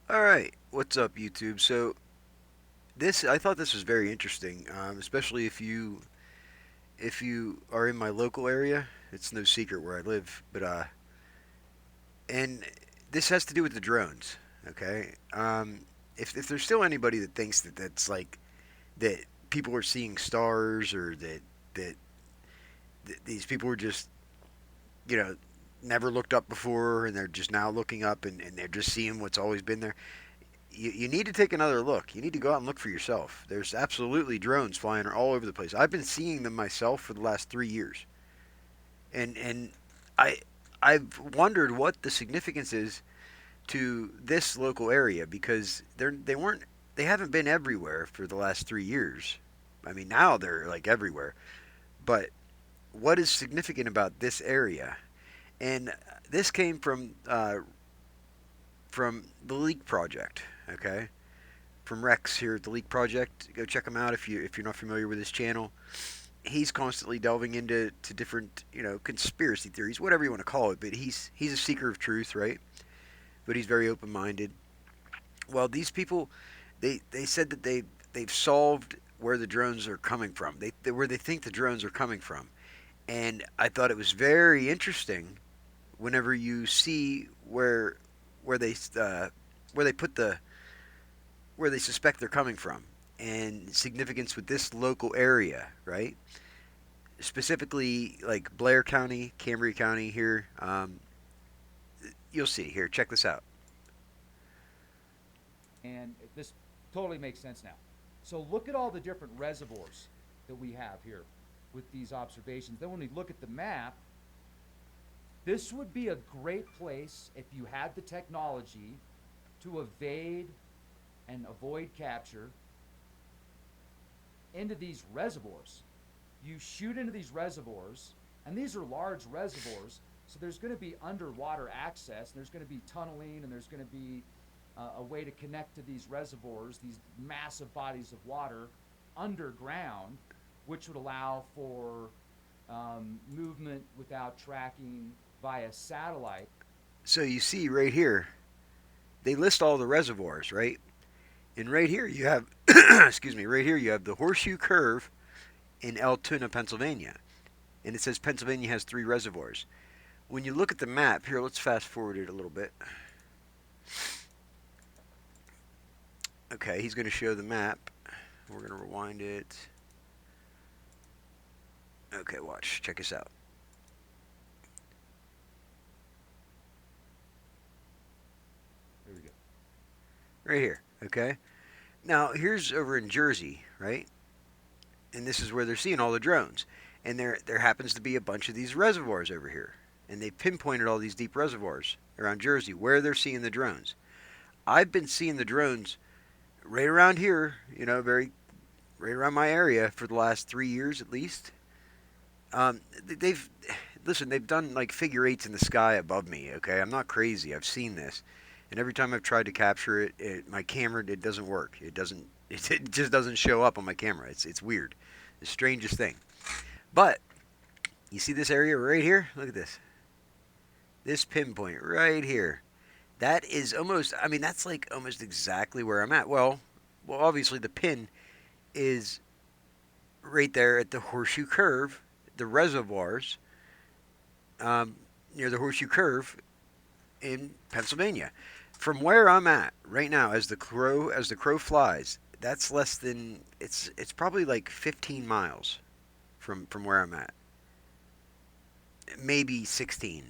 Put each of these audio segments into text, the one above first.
All right, what's up, YouTube? So I thought this was very interesting, especially if you are in my local area. It's no secret where I live, but and this has to do with the drones. Okay, if there's still anybody that thinks that that's like that people are seeing stars or that these people were just you know never looked up before and they're just now looking up and they're just seeing what's always been there. You need to take another look. You need to go out and look for yourself. There's absolutely drones flying all over the place. I've been seeing them myself for the last 3 years, and I I've wondered what the significance is to this local area because they haven't been everywhere for the last 3 years. I mean now they're like everywhere, but what is significant about this area? And this came from the Leak Project. Okay, from Rex here at the Leak Project. Go check him out if you're not familiar with his channel. He's constantly delving into different conspiracy theories, whatever you want to call it. But he's a seeker of truth, right? But he's very open minded. Well, these people, they said that they've solved where the drones are coming from. Where they think the drones are coming from, and I thought it was very interesting whenever you see where they where they put the where they suspect they're coming from and significance with this local area, right? Specifically, like Blair County, Cambria County here. You'll see here. Check this out. And this totally makes sense now. So look at all the different reservoirs that we have here with these observations. Then when we look at the map, this would be a great place if you had the technology to evade and avoid capture into these reservoirs. You shoot into these reservoirs, and these are large reservoirs, so there's going to be underwater access, and there's going to be tunneling, and there's going to be a way to connect to these reservoirs, these massive bodies of water underground, which would allow for movement without tracking via satellite. So you see right here, they list all the reservoirs, right? And right here you have, excuse me, right here you have the Horseshoe Curve in Altoona, Pennsylvania, and it says Pennsylvania has 3 reservoirs. When you look at the map here, let's fast forward it a little bit. Okay, he's going to show the map. We're going to rewind it. Okay, watch. Check this out. There we go. Right here. Okay. Now, here's over in Jersey, right? And this is where they're seeing all the drones. And there happens to be a bunch of these reservoirs over here. And they pinpointed all these deep reservoirs around Jersey where they're seeing the drones. I've been seeing the drones right around here, very right around my area for the last 3 years at least. They've listen. They've done like figure eights in the sky above me. Okay, I'm not crazy. I've seen this, and every time I've tried to capture it, my camera it doesn't work. It doesn't. It just doesn't show up on my camera. It's weird. The strangest thing. But you see this area right here? Look at this. This pinpoint right here. That is almost. I mean, that's like almost exactly where I'm at. Well, obviously the pin is right there at the Horseshoe Curve, the reservoirs um, near the Horseshoe Curve in Pennsylvania. From where I'm at right now, as the crow flies, that's less than it's probably like 15 miles from where I'm at, maybe 16,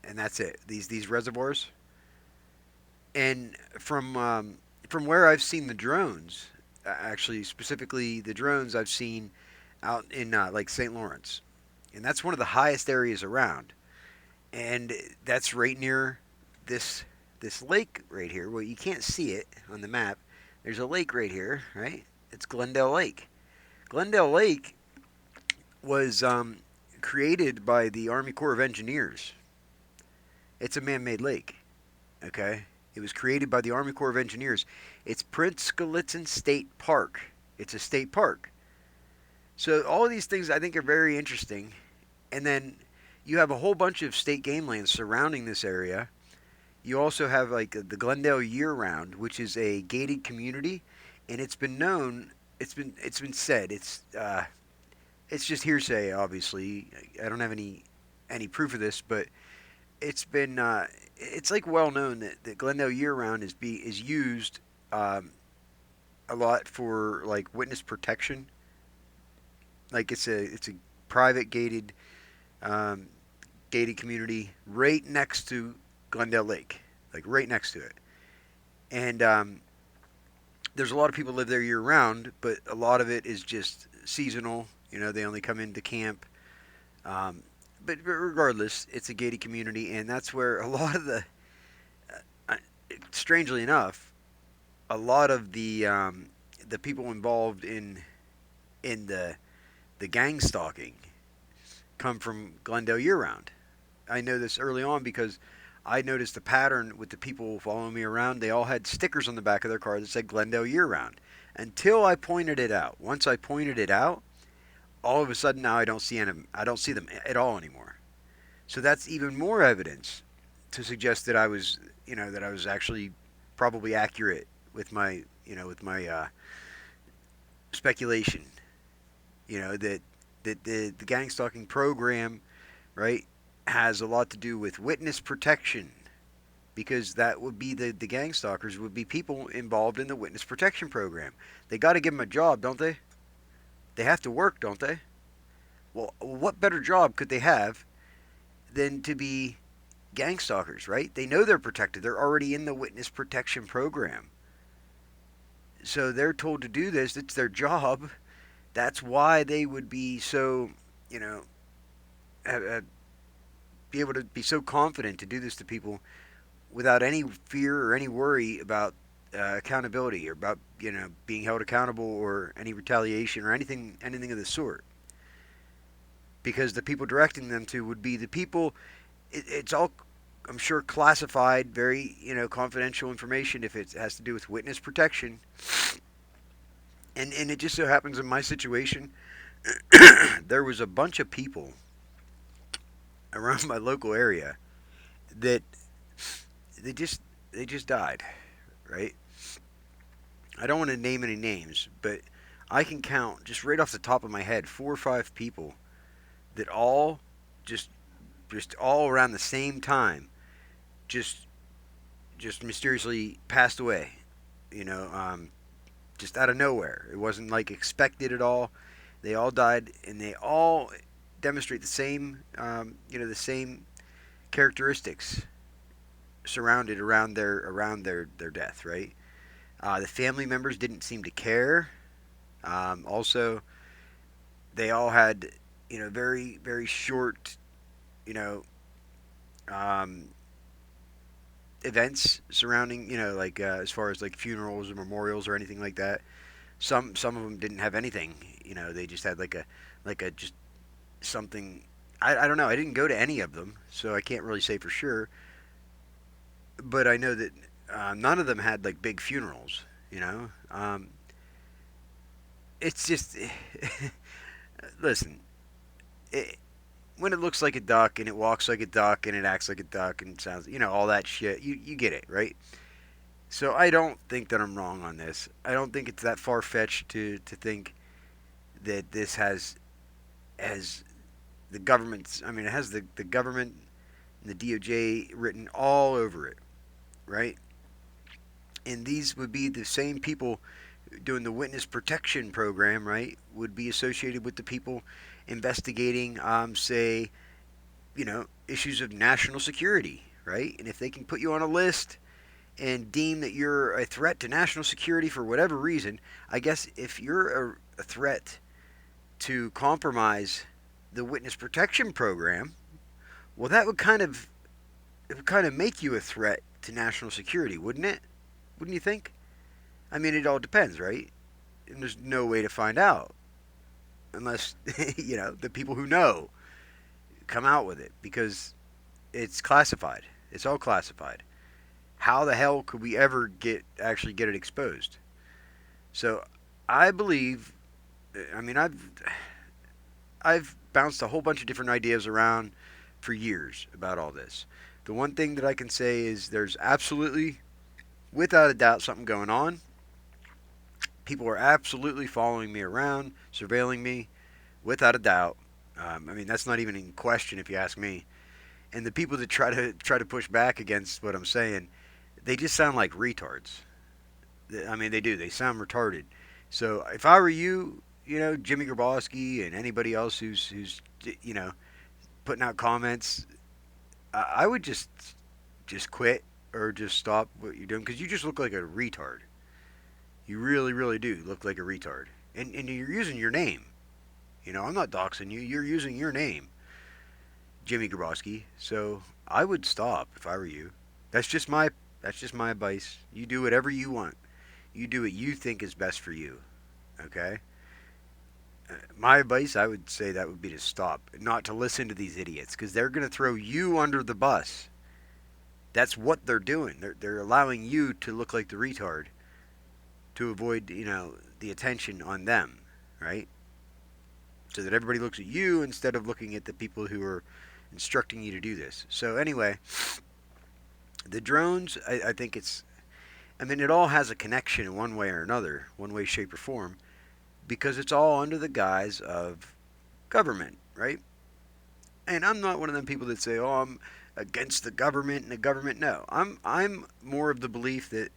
and that's it. These reservoirs, and from where I've seen the drones, actually specifically the drones I've seen out in like St. Lawrence, and that's one of the highest areas around. And that's right near this this lake right here. Well, you can't see it on the map. There's a lake right here, right? It's Glendale Lake. Glendale Lake was created by the Army Corps of Engineers. It's a man-made lake. Okay, it was created by the Army Corps of Engineers. It's Prince Gallitzin State Park. It's a state park. So all of these things I think are very interesting. And then you have a whole bunch of state game lands surrounding this area. You also have like the Glendale Year Round, which is a gated community, and it's been known. It's been said. It's just hearsay. Obviously, I don't have any proof of this, but it's been it's like well known that Glendale Year Round is used um, a lot for like witness protection. Like it's a private um, gated community right next to Glendale Lake, like right next to it. And there's a lot of people live there year round, but a lot of it is just seasonal. You know, they only come into camp. Um, but regardless, it's a gated community, and that's where a lot of uh, strangely enough, a lot of the people involved in the gang stalking come from Glendale year round. I know this early on because I noticed a pattern with the people following me around. They all had stickers on the back of their car that said Glendale year round. Until I pointed it out. Once I pointed it out, all of a sudden now I don't see them at all anymore. So that's even more evidence to suggest that that I was actually probably accurate with my speculation. That the gang stalking program, right, has a lot to do with witness protection because that would be the gang stalkers would be people involved in the witness protection program. They got to give them a job, don't they? They have to work, don't they? Well, what better job could they have than to be gang stalkers, right? They know they're protected. They're already in the witness protection program. So they're told to do this. It's their job. That's why they would be so, you know, be able to be so confident to do this to people without any fear or any worry about accountability or about being held accountable or any retaliation or anything of the sort. Because the people directing them to would be the people. It's all, I'm sure, classified, very confidential information if it has to do with witness protection. And it just so happens in my situation, there was a bunch of people around my local area that they just they just died, right? I don't want to name any names, but I can count just right off the top of my head 4 or 5 people that all just all around the same time just just mysteriously passed away. You know, just out of nowhere. It wasn't like expected at all. They all died, and they all demonstrate the same characteristics surrounded around their death. Right. The family members didn't seem to care. Also, they all had very very short you know um, events surrounding like as far as like funerals or memorials or anything like that. Some of them didn't have anything. They just had like a just something. I don't know. I didn't go to any of them, so I can't really say for sure. But I know that none of them had like big funerals. It's just listen. It, when it looks like a duck and it walks like a duck and it acts like a duck and sounds, all that shit, you get it, right? So I don't think that I'm wrong on this. I don't think it's that far fetched to think that this has the government's. I mean, it has the government and the DOJ written all over it, right? And these would be the same people doing the witness protection program, right? Would be associated with the people investigating, say, issues of national security, right? And if they can put you on a list and deem that you're a threat to national security for whatever reason, I guess if you're a threat to compromise the witness protection program, well, that would kind of make you a threat to national security, wouldn't it? Wouldn't you think? I mean, it all depends, right? And there's no way to find out unless the people who know come out with it because it's classified. It's all classified. How the hell could we ever actually get it exposed? So I believe. I mean, I've bounced a whole bunch of different ideas around for years about all this. The one thing that I can say is there's absolutely, without a doubt, something going on. People are absolutely following me around, surveilling me, without a doubt. I mean, that's not even in question if you ask me. And the people that try to push back against what I'm saying, they just sound like retards. I mean, they do. They sound retarded. So if I were you, Jimmy Grabowski and anybody else who's putting out comments, I would just quit or just stop what you're doing because you just look like a retard. You really, really do look like a retard, and you're using your name. I'm not doxing you. You're using your name, Jimmy Grabowski. So I would stop if I were you. That's just my that's just my advice. You do whatever you want. You do what you think is best for you. Okay. My advice, I would say that would be to stop, not to listen to these idiots, because they're going to throw you under the bus. That's what they're doing. They're allowing you to look like the retard to avoid, the attention on them, right? So that everybody looks at you instead of looking at the people who are instructing you to do this. So anyway, the drones, I think I mean, it all has a connection in one way or another, one way, shape, or form, because it's all under the guise of government, right? And I'm not one of them people that say, "Oh, I'm against the government and the government." No, I'm more of the belief that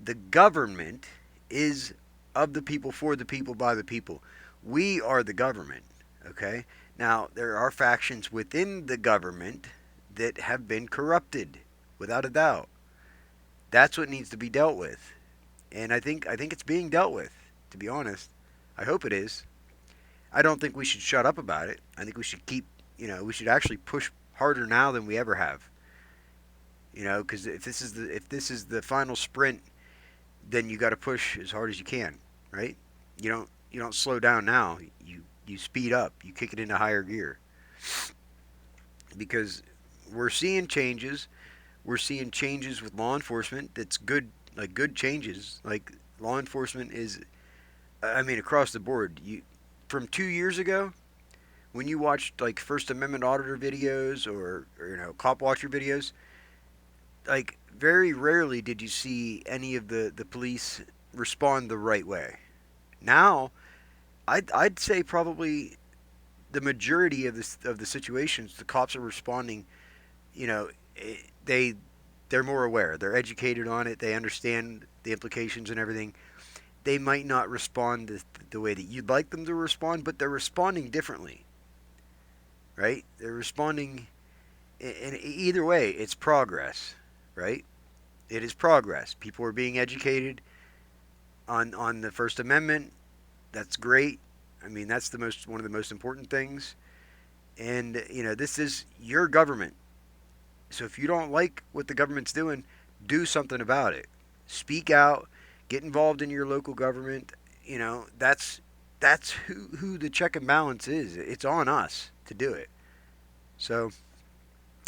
the government is of the people, for the people, by the people. We are the government, okay? Now, there are factions within the government that have been corrupted, without a doubt. That's what needs to be dealt with. And I think it's being dealt with, to be honest. I hope it is. I don't think we should shut up about it. I think we should we should actually push harder now than we ever have. Because if this is the final sprint, then you got to push as hard as you can, right? You don't slow down now. You speed up. You kick it into higher gear because we're seeing changes. We're seeing changes with law enforcement. That's good, like good changes. Like law enforcement is, I mean, across the board. You from 2 years ago when you watched like First Amendment auditor videos or cop watcher videos, like very rarely did you see any of the police respond the right way. Now, I'd say probably the majority of the situations the cops are responding. You know, they they're more aware. They're educated on it. They understand the implications and everything. They might not respond the way that you'd like them to respond, but they're responding differently, right? They're responding in either way. It's progress, right? It is progress. People are being educated on the First Amendment. That's great. I mean, that's the most one of the most important things. And this is your government. So if you don't like what the government's doing, do something about it. Speak out. Get involved in your local government. That's who the check and balance is. It's on us to do it. So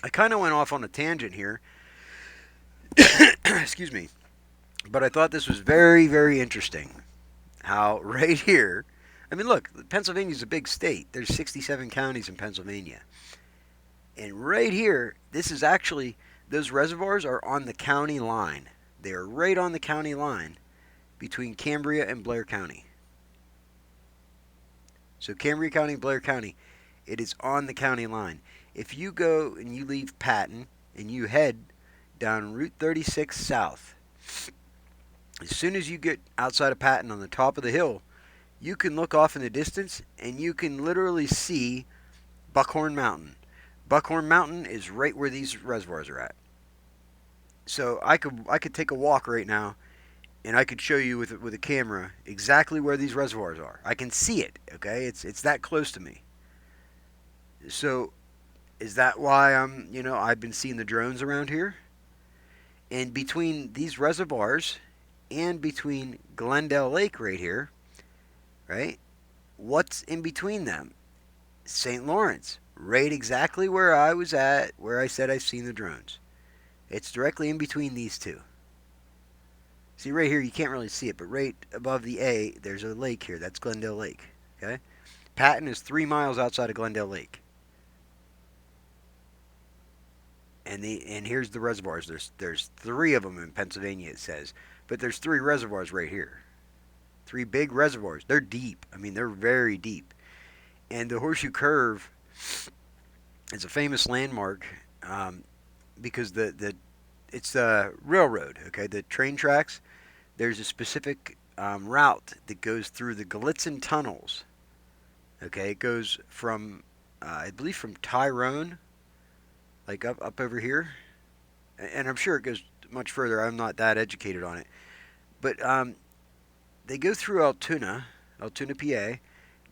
I kind of went off on a tangent here. Excuse me. But I thought this was very, very interesting. How right here, I mean, look, Pennsylvania's a big state. There's 67 counties in Pennsylvania. And right here, this is actually, those reservoirs are on the county line. They are right on the county line between Cambria and Blair County. So Cambria County, Blair County, it is on the county line. If you go and you leave Patton and you head down Route 36 south, as soon as you get outside of Patton on the top of the hill, you can look off in the distance and you can literally see Buckhorn Mountain. Buckhorn Mountain is right where these reservoirs are at. So I could take a walk right now and I could show you with a camera exactly where these reservoirs are. I can see it, okay? It's that close to me. So is that why I've been seeing the drones around here? And between these reservoirs and between Glendale Lake right here, right? What's in between them? St. Lawrence, right exactly where I was at, where I said I've seen the drones. It's directly in between these two. See, right here, you can't really see it, but right above the A, there's a lake here. That's Glendale Lake. Okay? Patton is 3 miles outside of Glendale Lake. And here's the reservoirs. There's three of them in Pennsylvania, it says, but there's three reservoirs right here. Three big reservoirs. They're deep. I mean, they're very deep. And the Horseshoe Curve is a famous landmark because the it's a railroad. Okay, the train tracks. There's a specific route that goes through the Gallitzin tunnels. Okay, it goes from I believe from Tyrone, like up over here, and I'm sure it goes much further. I'm not that educated on it, but they go through Altoona. Altoona, PA,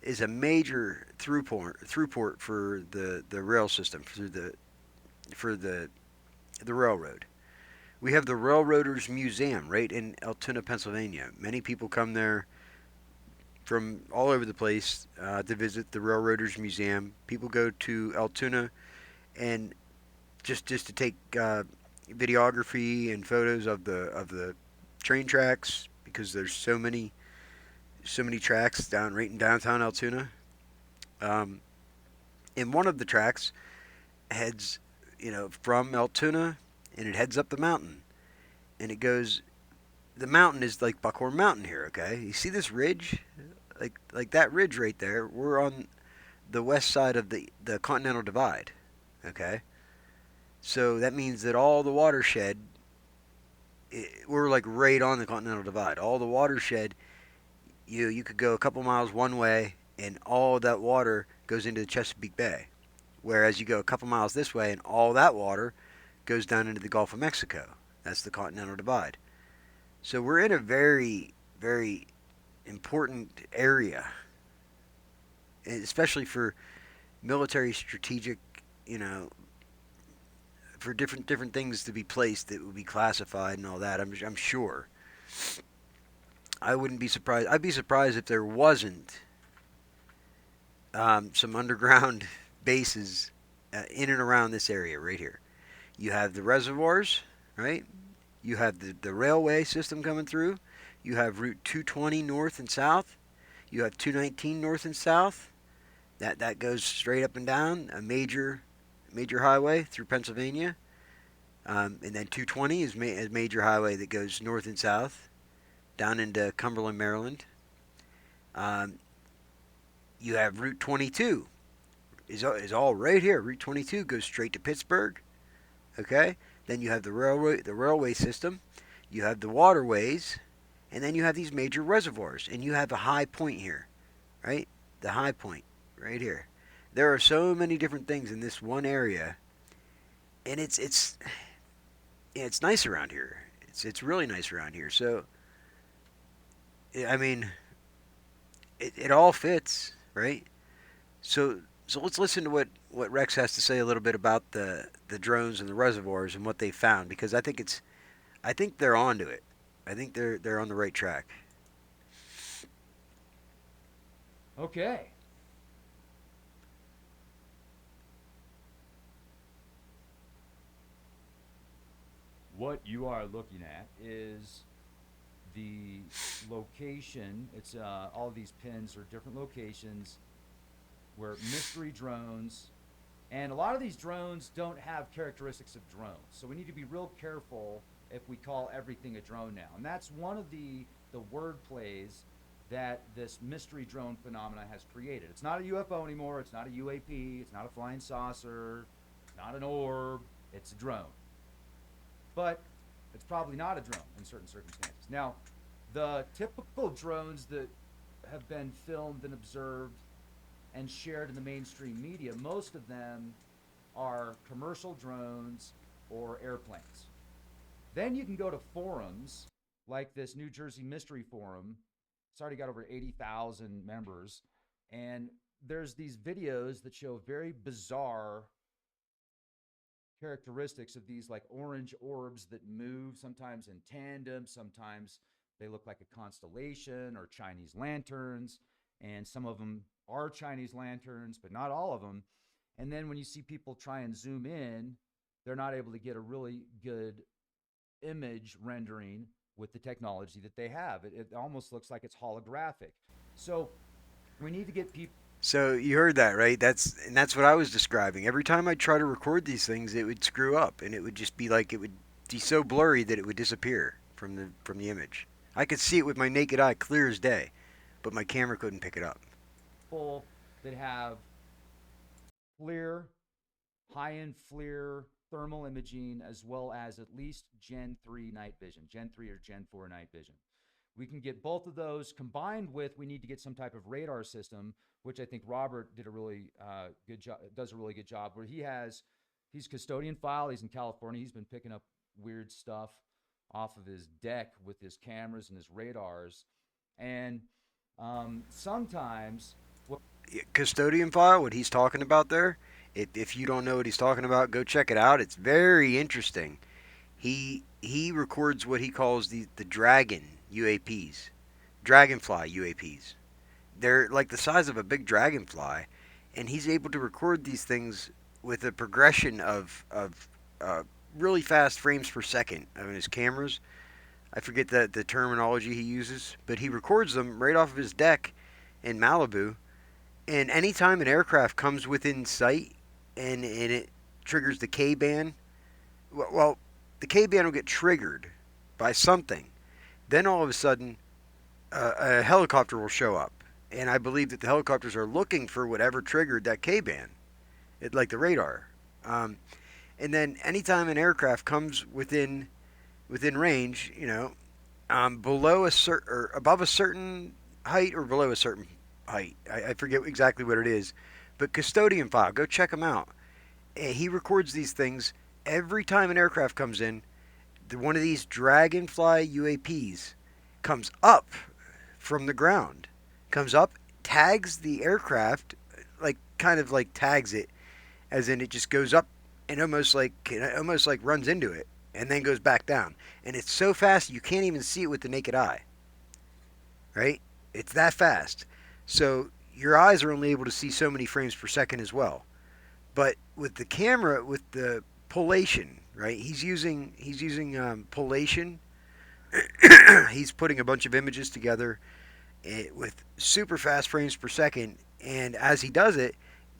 is a major throughport for the rail system for the railroad. We have the Railroaders Museum right in Altoona, Pennsylvania. Many people come there from all over the place to visit the Railroaders Museum. People go to Altoona and just to take videography and photos of the train tracks because there's so many tracks down right in downtown Altoona. Um, and one of the tracks heads, from Altoona, and it heads up the mountain, and it goes. The mountain is like Buckhorn Mountain here. Okay, you see this ridge, like that ridge right there. We're on the west side of the Continental Divide. Okay, so that means that all the watershed, we're like right on the Continental Divide. All the watershed, you could go a couple miles one way, and all that water goes into the Chesapeake Bay. Whereas you go a couple miles this way, and all that water goes down into the Gulf of Mexico. That's the Continental Divide. So we're in a very, very important area, especially for military strategic, you know, for different things to be placed that would be classified and all that. I'm sure. I wouldn't be surprised. I'd be surprised if there wasn't some underground bases in and around this area right here. You have the reservoirs, right? You have the railway system coming through. You have Route 220 north and south. You have 219 north and south. That goes straight up and down a major highway through Pennsylvania. And then 220 is a major highway that goes north and south down into Cumberland, Maryland. Um, you have Route 22 is all right here. Route 22 goes straight to Pittsburgh. Okay. Then you have the railway system. You have the waterways, and then you have these major reservoirs, and you have a high point here, right? The high point right here. There are so many different things in this one area, and it's nice around here. It's really nice around here. So I mean, it all fits, right? So let's listen to what Rex has to say a little bit about the drones and the reservoirs and what they found because I think they're onto it. I think they're on the right track. Okay. What you are looking at is the location. It's all of these pins are different locations where mystery drones, and a lot of these drones don't have characteristics of drones. So we need to be real careful if we call everything a drone now. And that's one of the word plays that this mystery drone phenomena has created. It's not a UFO anymore. It's not a UAP. It's not a flying saucer. It's not an orb. It's a drone. But it's probably not a drone in certain circumstances. Now, the typical drones that have been filmed and observed and shared in the mainstream media, most of them are commercial drones or airplanes. Then you can go to forums like this New Jersey Mystery Forum. It's already got over 80,000 members. And there's these videos that show very bizarre characteristics of these like orange orbs that move sometimes in tandem, sometimes they look like a constellation or Chinese lanterns, and some of them are Chinese lanterns, but not all of them. And then when you see people try and zoom in, they're not able to get a really good image rendering with the technology that they have. It almost looks like it's holographic. So we need to get people So you heard that, right? That's what I was describing. Every time I try to record these things, it would screw up, and it would just be like it would be so blurry that it would disappear from the image. I could see it with my naked eye, clear as day, but my camera couldn't pick it up. Full that have FLIR, high-end FLIR thermal imaging, as well as at least Gen 3 night vision, Gen 3 or Gen 4 night vision. We can get both of those combined with, we need to get some type of radar system, which I think Robert did a really good job, does a really good job, where he's custodian file. He's in California. He's been picking up weird stuff off of his deck with his cameras and his radars. And sometimes what Custodian file, what he's talking about there. If you don't know what he's talking about, go check it out. It's very interesting. He records what he calls the Dragon UAPs, Dragonfly UAPs. They're like the size of a big dragonfly, and he's able to record these things with a progression of really fast frames per second on his cameras. I forget the terminology he uses, but he records them right off of his deck in Malibu. And anytime an aircraft comes within sight and it triggers the K band, well, the K band will get triggered by something. Then all of a sudden, a helicopter will show up, and I believe that the helicopters are looking for whatever triggered that K band, like the radar. Um, and then anytime an aircraft comes within range, below a certain or above a certain height or below a certain height, I forget exactly what it is, but custodian file, go check him out. He records these things every time an aircraft comes in. One of these Dragonfly UAPs comes up from the ground, comes up, tags the aircraft, like kind of like tags it, as in it just goes up and almost like runs into it and then goes back down. And it's so fast you can't even see it with the naked eye, right? It's that fast. So your eyes are only able to see so many frames per second as well. But with the camera, with the polation, right? He's using polation. He's putting a bunch of images together with super fast frames per second, and as he does it,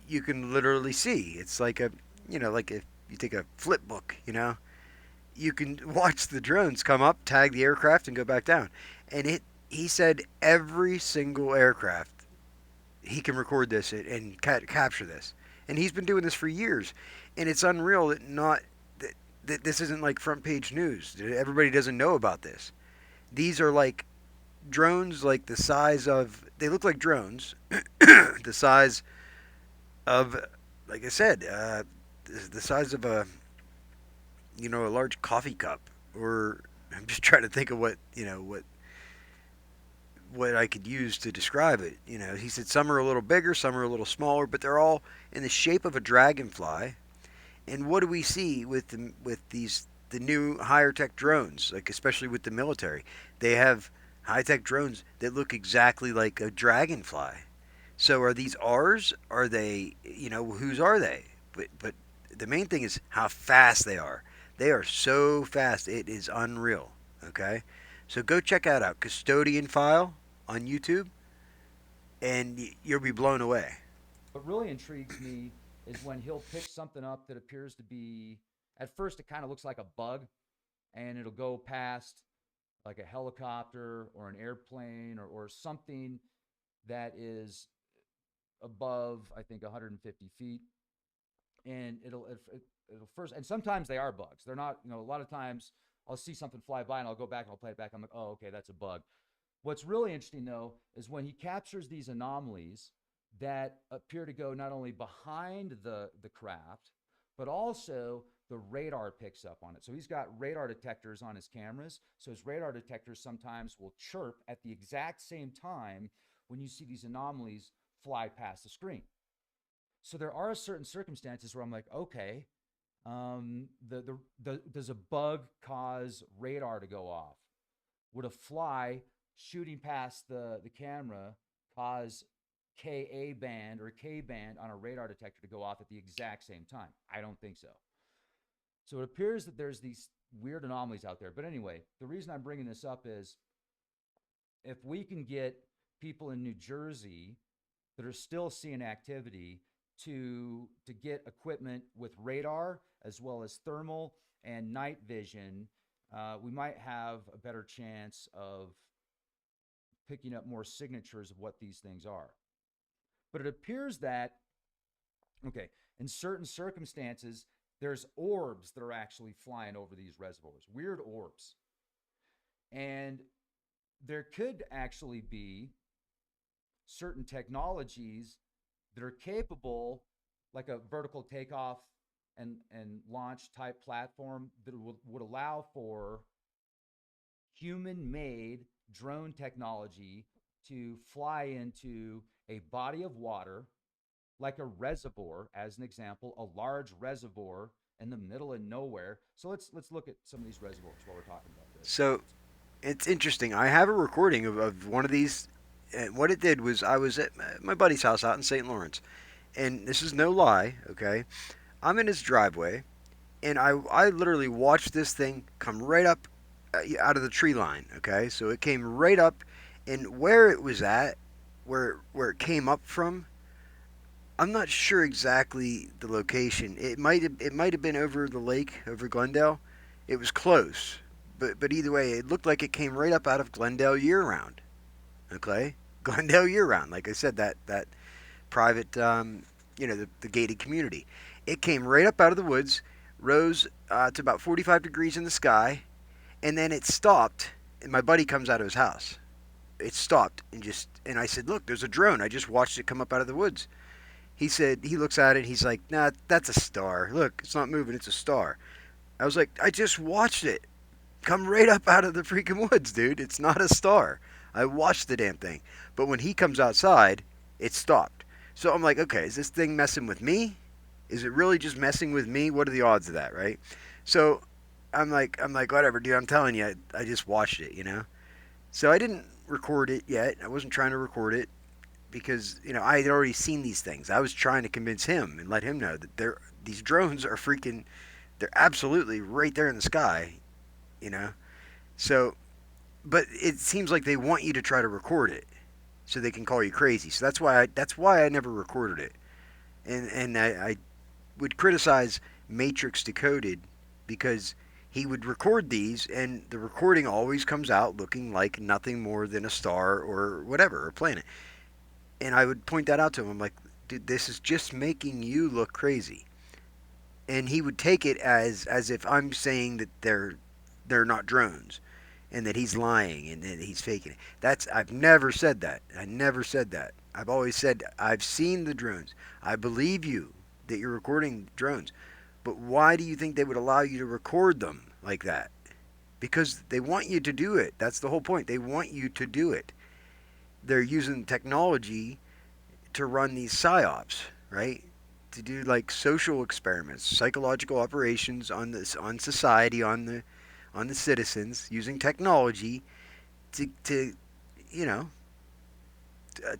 you can literally see. It's like like if you take a flip book, you can watch the drones come up, tag the aircraft, and go back down. And he said every single aircraft he can record this and capture this, and he's been doing this for years, and it's unreal that this isn't like front page news. Everybody doesn't know about this. These are like drones, like the size of, they look like drones, the size of, like I said, the size of a large coffee cup, or I'm just trying to think of what I could use to describe it. He said some are a little bigger, some are a little smaller, but they're all in the shape of a dragonfly. And what do we see with the new higher tech drones, like especially with the military? They have high tech drones that look exactly like a dragonfly. So are these ours? Are they, whose are they? But the main thing is how fast they are. They are so fast, it is unreal. Okay? So go check that out, Custodian File on YouTube, and you'll be blown away. what really intrigues me is when he'll pick something up that appears to be, at first it kind of looks like a bug, and it'll go past like a helicopter or an airplane or something that is above, I think, 150 feet. And it'll first, and sometimes they are bugs. They're not, a lot of times I'll see something fly by and I'll go back and I'll play it back. I'm like, oh, okay, that's a bug. What's really interesting though is when he captures these anomalies that appear to go not only behind the craft, but also the radar picks up on it. So he's got radar detectors on his cameras. So his radar detectors sometimes will chirp at the exact same time when you see these anomalies fly past the screen. So there are certain circumstances where I'm like, okay, does a bug cause radar to go off? Would a fly shooting past the camera cause Ka band or K band on a radar detector to go off at the exact same time? I don't think so. So it appears that there's these weird anomalies out there. But anyway, the reason I'm bringing this up is if we can get people in New Jersey that are still seeing activity to get equipment with radar as well as thermal and night vision, we might have a better chance of picking up more signatures of what these things are. But it appears that, okay, in certain circumstances, there's orbs that are actually flying over these reservoirs, weird orbs. And there could actually be certain technologies that are capable, like a vertical takeoff and launch type platform that would allow for human made drone technology to fly into a body of water, like a reservoir, as an example, a large reservoir in the middle of nowhere. So let's look at some of these reservoirs while we're talking about this. So it's interesting. I have a recording of one of these. And what it did was I was at my buddy's house out in St. Lawrence. And this is no lie, okay? I'm in his driveway. And I literally watched this thing come right up out of the tree line, okay? So it came right up. And where it was at, where it came up from, I'm not sure exactly the location. It might have been over the lake, over Glendale. It was close, but either way, it looked like it came right up out of Glendale year round. Okay, Glendale year round. Like I said, that private, the gated community. It came right up out of the woods, rose to about 45 degrees in the sky, and then it stopped. And my buddy comes out of his house. It stopped and I said, "Look, there's a drone. I just watched it come up out of the woods." He said he looks at it. He's like, "Nah, that's a star. Look, it's not moving. It's a star." I was like, "I just watched it come right up out of the freaking woods, dude. It's not a star. I watched the damn thing." But when he comes outside, it stopped. So I'm like, "Okay, is this thing messing with me? Is it really just messing with me? What are the odds of that, right?" So I'm like, whatever, dude. I'm telling you, I just watched it, you know. So I didn't record it yet. I wasn't trying to record it because I had already seen these things. I was trying to convince him and let him know that these drones are freaking, they're absolutely right there in the sky, you know. So, but it seems like they want you to try to record it so they can call you crazy. So that's why I never recorded it, and I would criticize Matrix Decoded because he would record these and the recording always comes out looking like nothing more than a star or whatever, or planet. And I would point that out to him. I'm like, "Dude, this is just making you look crazy." And he would take it as if I'm saying that they're not drones and that he's lying and that he's faking it. I've never said that. I never said that. I've always said I've seen the drones. I believe you that you're recording drones. But why do you think they would allow you to record them like that? Because they want you to do it. That's the whole point. They want you to do it. They're using technology to run these psyops, right? To do like social experiments, psychological operations on society, on the citizens, using technology to you know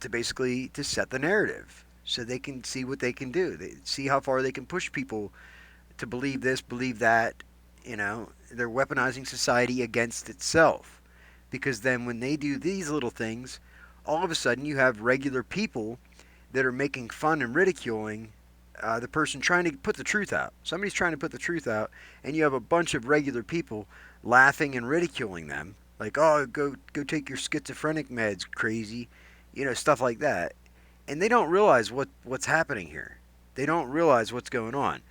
to basically to set the narrative so they can see what they can do. They see how far they can push people to believe this, believe that. They're weaponizing society against itself. Because then when they do these little things, all of a sudden you have regular people that are making fun and ridiculing the person trying to put the truth out. Somebody's trying to put the truth out, and you have a bunch of regular people laughing and ridiculing them, like, "Oh, go take your schizophrenic meds, crazy," stuff like that. And they don't realize what's happening here. They don't realize what's going on.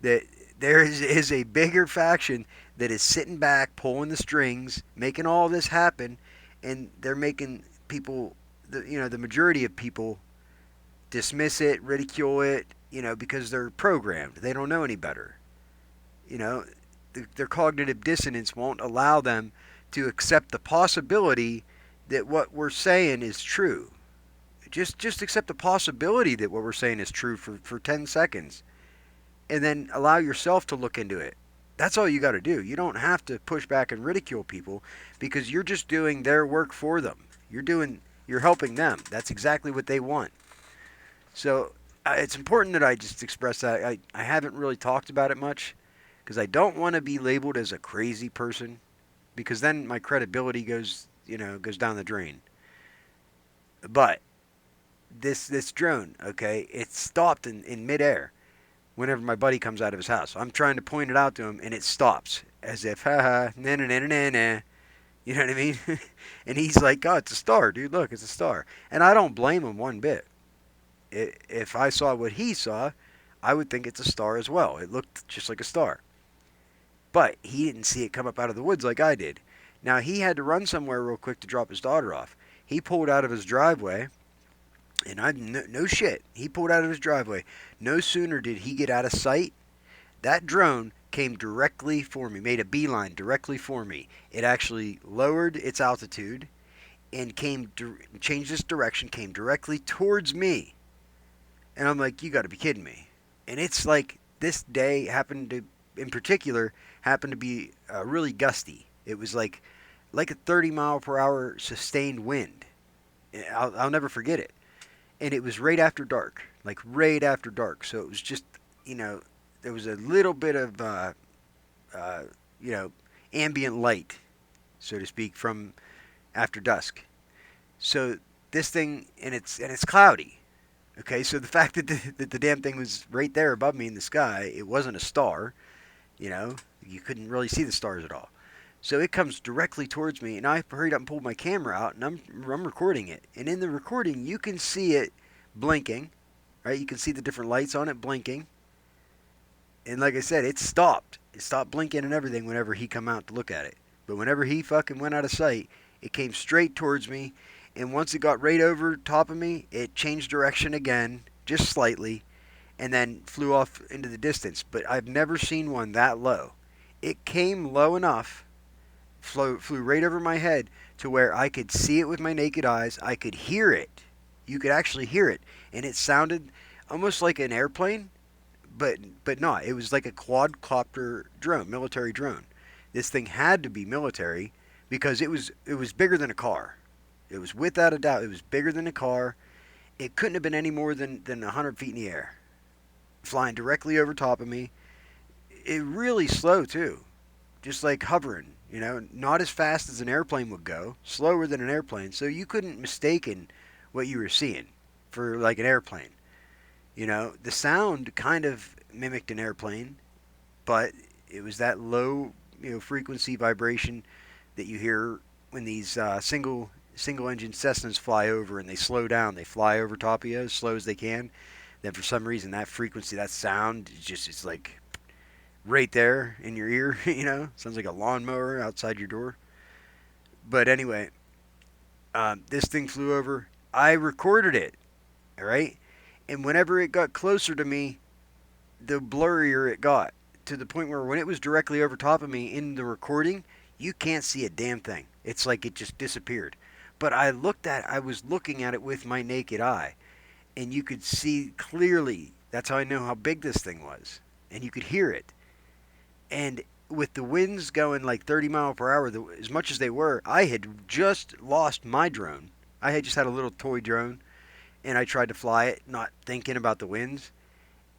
That there is a bigger faction that is sitting back, pulling the strings, making all this happen, and they're making people, the majority of people, dismiss it, ridicule it, because they're programmed. They don't know any better. You know, their cognitive dissonance won't allow them to accept the possibility that what we're saying is true. Just accept the possibility that what we're saying is true for 10 seconds and then allow yourself to look into it. That's all you got to do. You don't have to push back and ridicule people because you're just doing their work for them. You're helping them. That's exactly what they want. So it's important that I just express that. I haven't really talked about it much because I don't want to be labeled as a crazy person because then my credibility goes down the drain. But this drone, okay, it stopped in midair whenever my buddy comes out of his house. I'm trying to point it out to him, and it stops as if, haha, na na na na na. You know what I mean? And he's like, "Oh, it's a star, dude. Look, it's a star." And I don't blame him one bit. If I saw what he saw, I would think it's a star as well. It looked just like a star. But he didn't see it come up out of the woods like I did. Now, he had to run somewhere real quick to drop his daughter off. He pulled out of his driveway, and no shit. He pulled out of his driveway. No sooner did he get out of sight, that drone came directly for me, made a beeline directly for me. It actually lowered its altitude and changed its direction, came directly towards me. And I'm like, you got to be kidding me. And it's like this day happened to, in particular, happened to be really gusty. It was like a 30-mile-per-hour sustained wind. I'll never forget it. And it was right after dark, like right after dark. So it was just, you know, there was a little bit of, uh, you know, ambient light, so to speak, from after dusk. So this thing, and it's cloudy. Okay, so the fact that the damn thing was right there above me in the sky, it wasn't a star. You know, you couldn't really see the stars at all. So it comes directly towards me, and I hurried up and pulled my camera out, and I'm recording it. And in the recording, you can see it blinking, right? You can see the different lights on it blinking. And like I said, it stopped. It stopped blinking and everything whenever he come out to look at it. But whenever he fucking went out of sight, it came straight towards me. And once it got right over top of me, it changed direction again, just slightly, and then flew off into the distance. But I've never seen one that low. It came low enough, flew right over my head to where I could see it with my naked eyes. I could hear it. You could actually hear it. And it sounded almost like an airplane, but not. It was like a quadcopter drone, military drone. This thing had to be military because it was bigger than a car. It was without a doubt. It was bigger than a car. It couldn't have been any more than 100 feet in the air, flying directly over top of me. It really slow too, just like hovering. You know, not as fast as an airplane would go, slower than an airplane. So you couldn't mistaken what you were seeing for like an airplane. You know, the sound kind of mimicked an airplane, but it was that low, frequency vibration that you hear when these single engine Cessnas fly over and they slow down. They fly over top of you as slow as they can. Then for some reason that frequency, that sound, it's like right there in your ear. Sounds like a lawnmower outside your door. But anyway, this thing flew over. I recorded it. All right, and whenever it got closer to me, the blurrier it got, to the point where when it was directly over top of me in the recording, you can't see a damn thing. It's like it just disappeared. But I was looking at it with my naked eye, and you could see clearly. That's how I know how big this thing was. And you could hear it. And with the winds going like 30 mile per hour, as much as they were, I had just lost my drone. I had just had a little toy drone, and I tried to fly it, not thinking about the winds.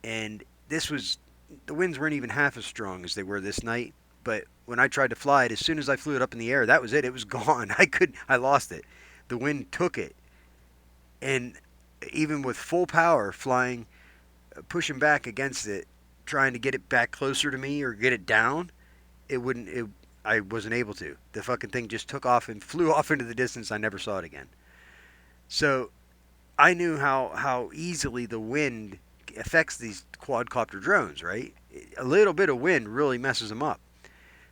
And the winds weren't even half as strong as they were this night. But when I tried to fly it, as soon as I flew it up in the air, that was it. It was gone. I lost it. The wind took it, and even with full power flying, pushing back against it, trying to get it back closer to me or get it down, it wouldn't. I wasn't able to. The fucking thing just took off and flew off into the distance. I never saw it again. So I knew how easily the wind affects these quadcopter drones, right? A little bit of wind really messes them up.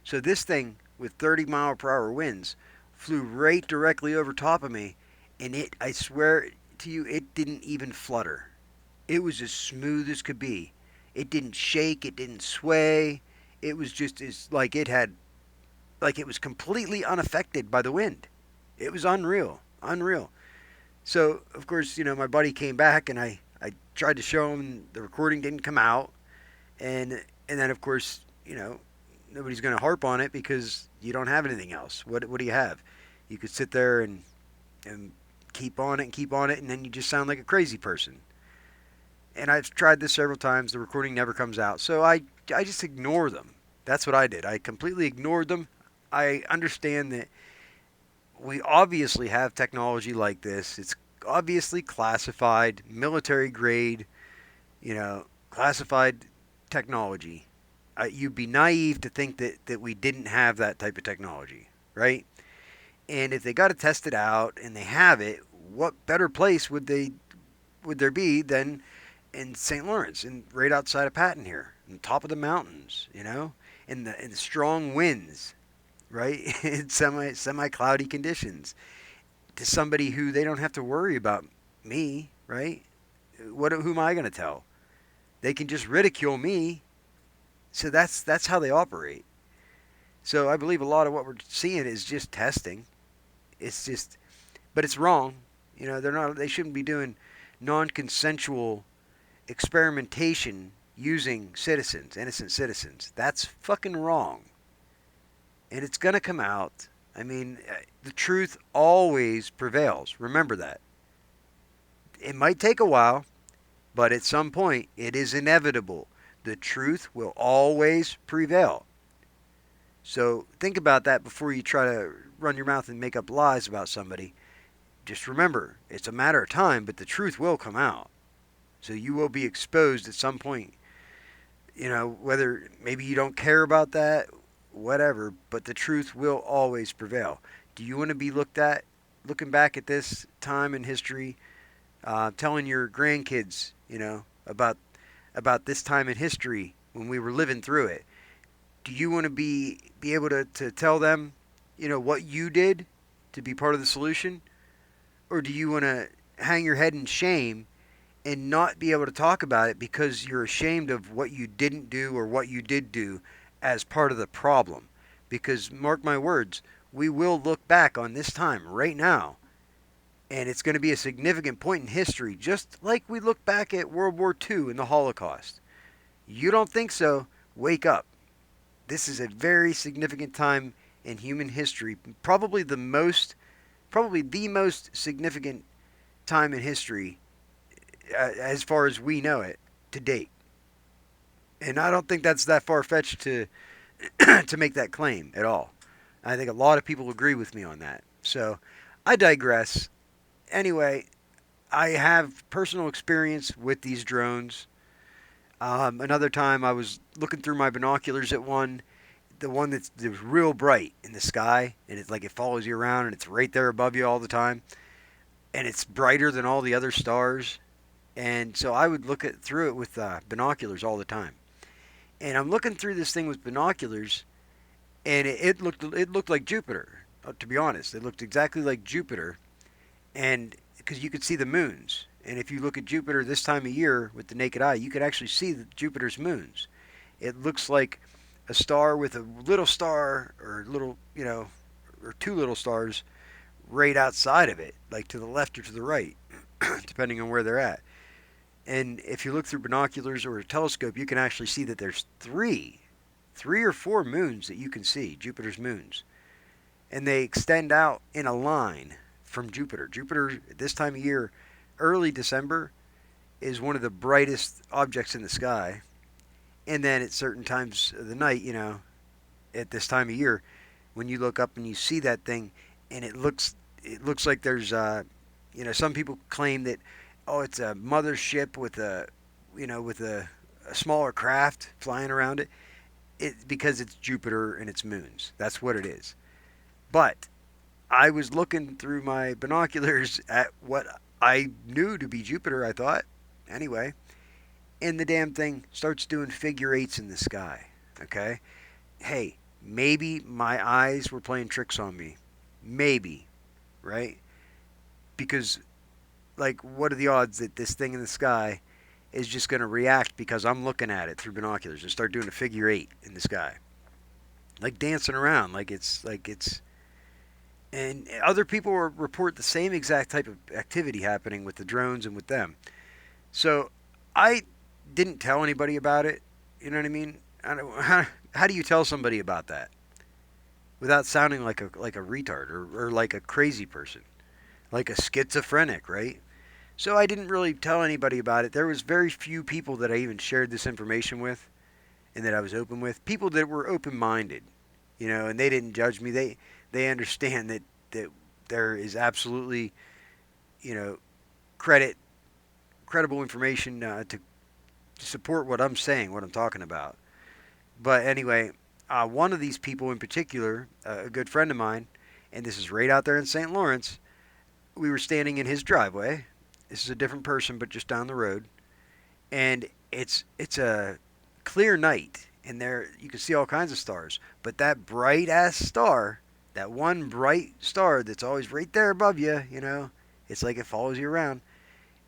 So this thing with 30-mile-per-hour winds flew right directly over top of me, and I swear to you, it didn't even flutter. It was as smooth as could be. It didn't shake, it didn't sway. It was just like it was completely unaffected by the wind. It was unreal, unreal. So, of course, my buddy came back, and I tried to show him the recording didn't come out. And then, of course, nobody's going to harp on it because you don't have anything else. What do you have? You could sit there and keep on it and keep on it, and then you just sound like a crazy person. And I've tried this several times. The recording never comes out. So I just ignore them. That's what I did. I completely ignored them. I understand that we obviously have technology like this. It's obviously classified, military grade, classified technology. You'd be naive to think that we didn't have that type of technology, right? And if they got to test it out and they have it, what better place would there be than in St. Lawrence and right outside of Patton here, on top of the mountains, in the strong winds, right? In semi cloudy conditions, to somebody who they don't have to worry about me, right? Who am I going to tell? They can just ridicule me. So that's how they operate. So I believe a lot of what we're seeing is just testing. It's just, but it's wrong. They're not. They shouldn't be doing non-consensual experimentation using citizens, innocent citizens. That's fucking wrong. And it's going to come out. I mean, the truth always prevails. Remember that. It might take a while, but at some point, it is inevitable. The truth will always prevail. So think about that before you try to run your mouth and make up lies about somebody. Just remember, it's a matter of time, but the truth will come out. So you will be exposed at some point. Whether maybe you don't care about that, whatever, but the truth will always prevail. Do you want to be looking back at this time in history, telling your grandkids, about this time in history when we were living through it? Do you want to be able to tell them, what you did to be part of the solution? Or do you want to hang your head in shame and not be able to talk about it because you're ashamed of what you didn't do or what you did do as part of the problem? Because mark my words, we will look back on this time right now, and it's going to be a significant point in history, just like we look back at World War II and the Holocaust. You don't think so? Wake up. This is a very significant time in human history, probably the most significant time in history as far as we know it to date. And I don't think that's that far fetched to to make that claim at all. I think a lot of people agree with me on that. So I digress. Anyway, I have personal experience with these drones. Another time I was looking through my binoculars at the one that's real bright in the sky, and it's like it follows you around, and it's right there above you all the time, and it's brighter than all the other stars. And so I would look through it with binoculars all the time. And I'm looking through this thing with binoculars, and it looked like Jupiter. To be honest, it looked exactly like Jupiter, and because you could see the moons. And if you look at Jupiter this time of year with the naked eye, you could actually see Jupiter's moons. It looks like a star with a little star or or two little stars right outside of it, like to the left or to the right, depending on where they're at. And if you look through binoculars or a telescope, you can actually see that there's three or four moons that you can see, Jupiter's moons. And they extend out in a line from Jupiter. Jupiter, at this time of year, early December, is one of the brightest objects in the sky. And then at certain times of the night, at this time of year, when you look up and you see that thing, and it looks like there's some people claim that, oh, it's a mothership with a smaller craft flying around it. Because it's Jupiter and its moons. That's what it is. But I was looking through my binoculars at what I knew to be Jupiter, I thought. Anyway, and the damn thing starts doing figure eights in the sky. Okay? Hey, maybe my eyes were playing tricks on me. Maybe. Right? Because, like, what are the odds that this thing in the sky is just going to react because I'm looking at it through binoculars and start doing a figure eight in the sky? Like dancing around, and other people report the same exact type of activity happening with the drones and with them. So I didn't tell anybody about it. You know what I mean? How do you tell somebody about that without sounding like a retard or like a crazy person, like a schizophrenic, right? So I didn't really tell anybody about it. There was very few people that I even shared this information with and that I was open with. People that were open-minded, and they didn't judge me. They understand that there is absolutely, credit credible information to support what I'm saying, what I'm talking about. But anyway, one of these people in particular, a good friend of mine, and this is right out there in St. Lawrence. We were standing in his driveway. This is a different person, but just down the road, and it's a clear night, and there you can see all kinds of stars. But that bright ass star, that one bright star that's always right there above you, it's like it follows you around.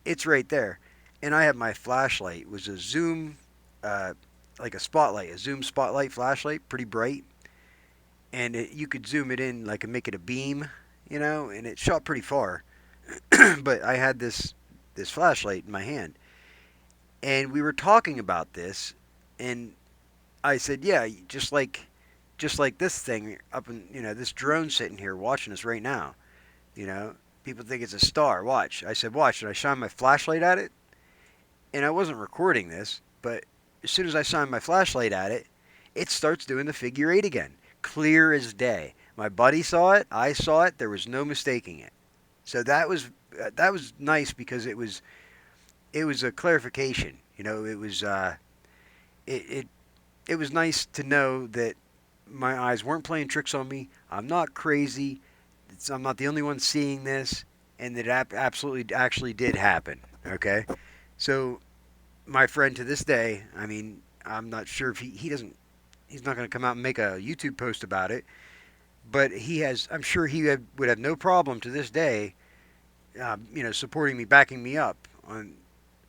It's right there, and I have my flashlight. It was a zoom, uh, like a spotlight, a zoom spotlight flashlight, pretty bright, and you could zoom it in like and make it a beam, and it shot pretty far. But I had this flashlight in my hand, and we were talking about this, and I said, yeah, just like this thing up in this drone sitting here watching us right now. You know, people think it's a star. Watch. I said, watch. And I shine my flashlight at it, and I wasn't recording this, but as soon as I shine my flashlight at it, it starts doing the figure eight again, clear as day. My buddy saw it. I saw it. There was no mistaking it. So that was nice because it was a clarification. It it was nice to know that my eyes weren't playing tricks on me. I'm not crazy. I'm not the only one seeing this, and that it absolutely actually did happen. Okay, so my friend to this day, I mean, I'm not sure if he doesn't. He's not going to come out and make a YouTube post about it, but he has. I'm sure would have no problem to this day, supporting me, backing me up on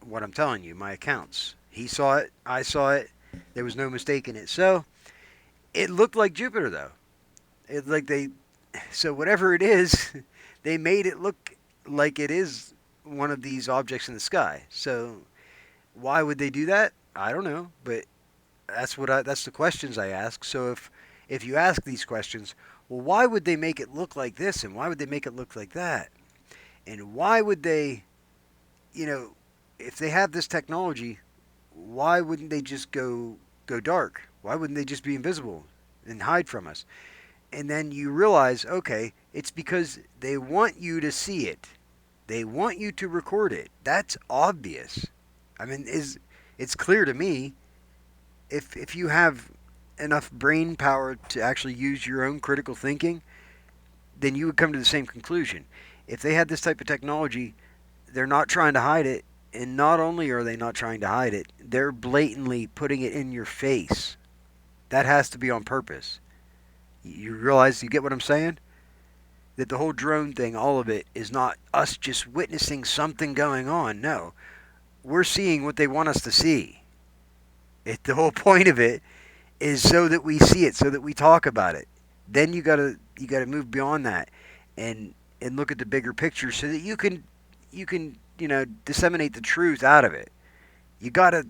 what I'm telling you, my accounts. He saw it. I saw it. There was no mistaking it. So it looked like Jupiter, though. It like they, so whatever it is, they made it look like it is one of these objects in the sky. So why would they do that? I don't know, but that's the questions I ask. So if you ask these questions, well, why would they make it look like this, and why would they make it look like that, and why would they, you know, if they have this technology, why wouldn't they just go dark? Why wouldn't they just be invisible and hide from us? And then you realize, okay, it's because they want you to see it. They want you to record it. That's obvious. I mean, it's clear to me. If you have enough brain power to actually use your own critical thinking, then you would come to the same conclusion. If they had this type of technology, they're not trying to hide it, and not only are they not trying to hide it, they're blatantly putting it in your face. That has to be on purpose. You realize, you get what I'm saying? That the whole drone thing, all of it, is not us just witnessing something going on. No, we're seeing what they want us to see. The whole point of it is so that we see it, so that we talk about it. Then you gotta move beyond that, and look at the bigger picture, so that you can disseminate the truth out of it. You gotta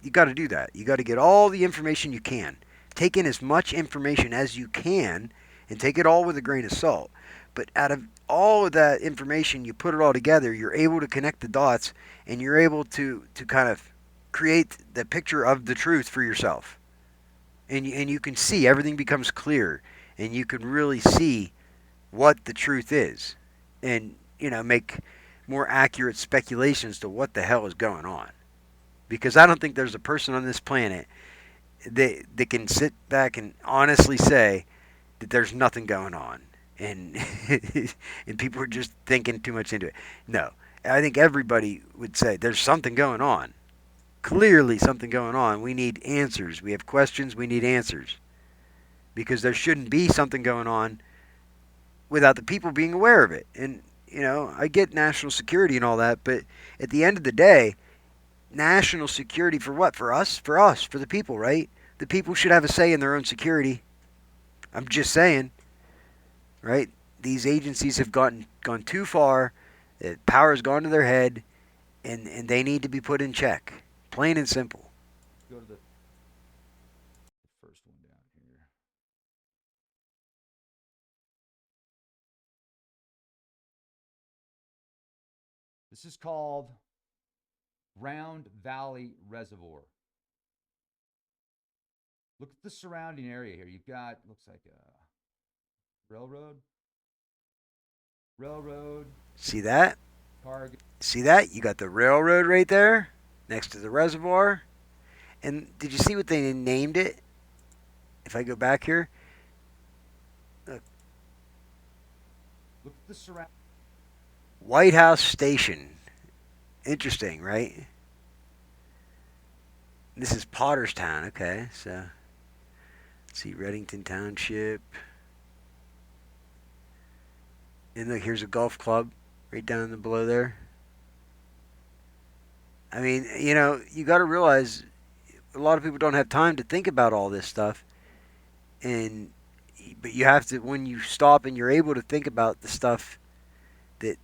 you gotta do that. You gotta get all the information you can. Take in as much information as you can, and take it all with a grain of salt. But out of all of that information, you put it all together. You're able to connect the dots, and you're able to kind of create the picture of the truth for yourself. And you can see everything becomes clear, and you can really see what the truth is, and make more accurate speculations to what the hell is going on. Because I don't think there's a person on this planet that can sit back and honestly say that there's nothing going on, and and people are just thinking too much into it. No, I think everybody would say there's something going on. Clearly, something going on. We need answers. We have questions. We need answers, because there shouldn't be something going on without the people being aware of it. And I get national security and all that, but at the end of the day, national security for what? For us? For us, for the people, right? The people should have a say in their own security. I'm just saying, right? These agencies have gone too far. Power has gone to their head, and they need to be put in check. Plain and simple. Go to the first one down here. This is called Round Valley Reservoir. Look at the surrounding area here. You've got, looks like a railroad. Railroad. See that? cargo. See that? You got the railroad right there next to the reservoir. And did you see what they named it? If I go back here, look, Look at the surround. White House Station. Interesting, right? This is Potterstown. Okay, so let's see, Reddington Township. And look, here's a golf club right down below there. I mean, you got to realize a lot of people don't have time to think about all this stuff, and but you have to when you stop and you're able to think about the stuff that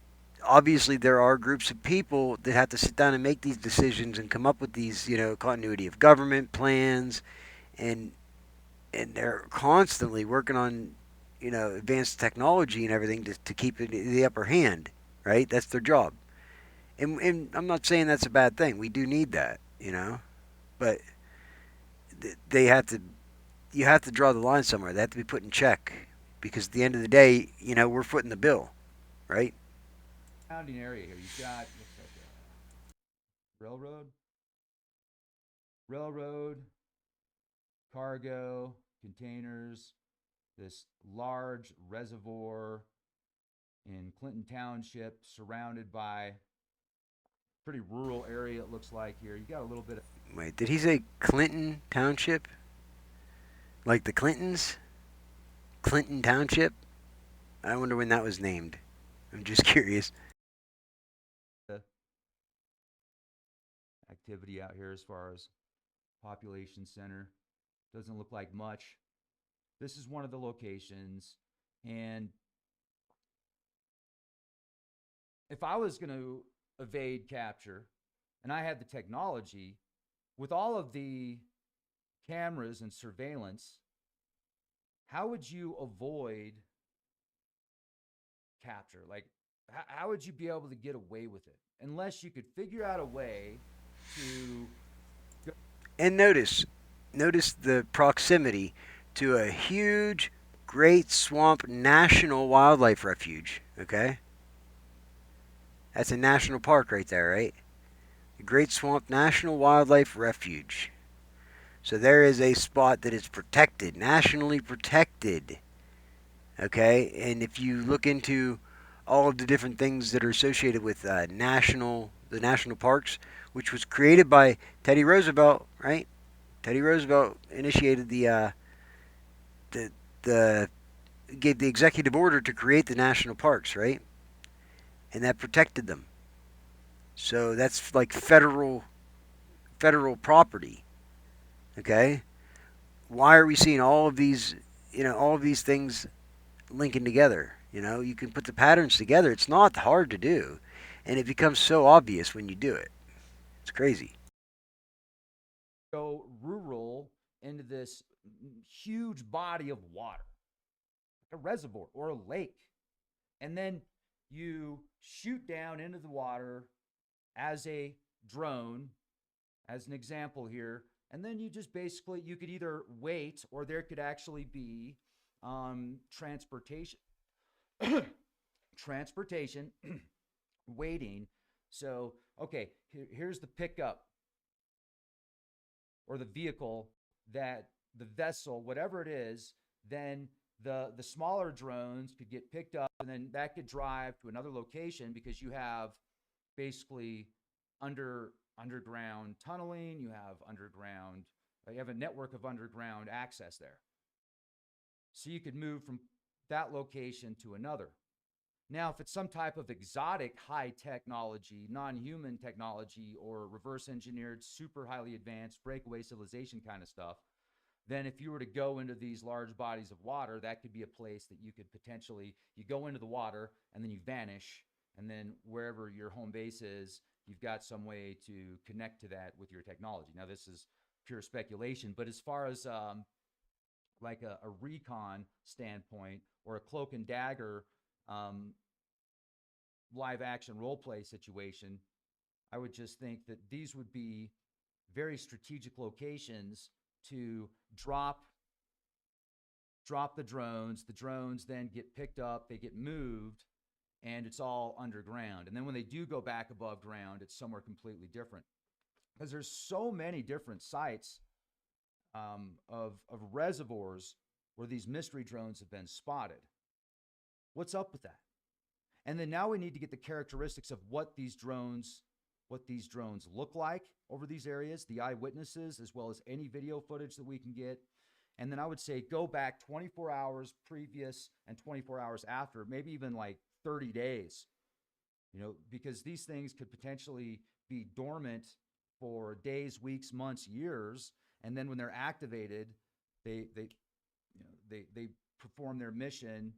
obviously there are groups of people that have to sit down and make these decisions and come up with these, continuity of government plans, and they're constantly working on, advanced technology and everything to keep it the upper hand, right? That's their job. And I'm not saying that's a bad thing. We do need that, but they have to. You have to draw the line somewhere. They have to be put in check because at the end of the day, we're footing the bill, right? Surrounding area here. You've got looks like a railroad, cargo, containers, this large reservoir in Clinton Township, surrounded by pretty rural area. It looks like here. You got a little bit of Wait, did he say Clinton Township? Like the Clintons? Clinton Township? I wonder when that was named. I'm just curious. activity out here as far as population center. Doesn't look like much. This is one of the locations, and if I was going to evade capture and I had the technology with all of the cameras and surveillance, how would you avoid capture? Like, how would you be able to get away with it unless you could figure out a way to go? And notice the proximity to a huge Great Swamp National Wildlife Refuge, okay? That's a national park right there, right? The Great Swamp National Wildlife Refuge. So there is a spot that is protected, nationally protected. Okay, and if you look into all of the different things that are associated with the national parks, which was created by Teddy Roosevelt, right? Teddy Roosevelt initiated the the gave the executive order to create the national parks, right? And that protected them. So that's like federal property. Okay, why are we seeing all of these things linking together? You can put the patterns together. It's not hard to do, and it becomes so obvious when you do it. It's crazy. Go rural into this huge body of water, like a reservoir or a lake. And then you shoot down into the water as a drone, as an example here. And then you just basically, you could either wait or there could actually be transportation. transportation, waiting. So, okay, here's the pickup or the vehicle that the vessel, whatever it is, then the smaller drones could get picked up and then that could drive to another location because you have basically underground tunneling, you have a network of underground access there. So you could move from that location to another. Now, if it's some type of exotic high technology, non human technology, or reverse engineered, super highly advanced breakaway civilization kind of stuff, then if you were to go into these large bodies of water, that could be a place that you could potentially, you go into the water and then you vanish. And then wherever your home base is, you've got some way to connect to that with your technology. Now, this is pure speculation, but as far as like a recon standpoint or a cloak and dagger um, live action role play situation, I would just think that these would be very strategic locations to drop the drones. The drones then get picked up, they get moved, and it's all underground. And then when they do go back above ground, it's somewhere completely different because there's so many different sites of reservoirs where these mystery drones have been spotted. What's up with that? And then now we need to get the characteristics of what these drones look like over these areas, the eyewitnesses, as well as any video footage that we can get. And then I would say go back 24 hours previous and 24 hours after, maybe even like 30 days, because these things could potentially be dormant for days, weeks, months, years. And then when they're activated, they perform their mission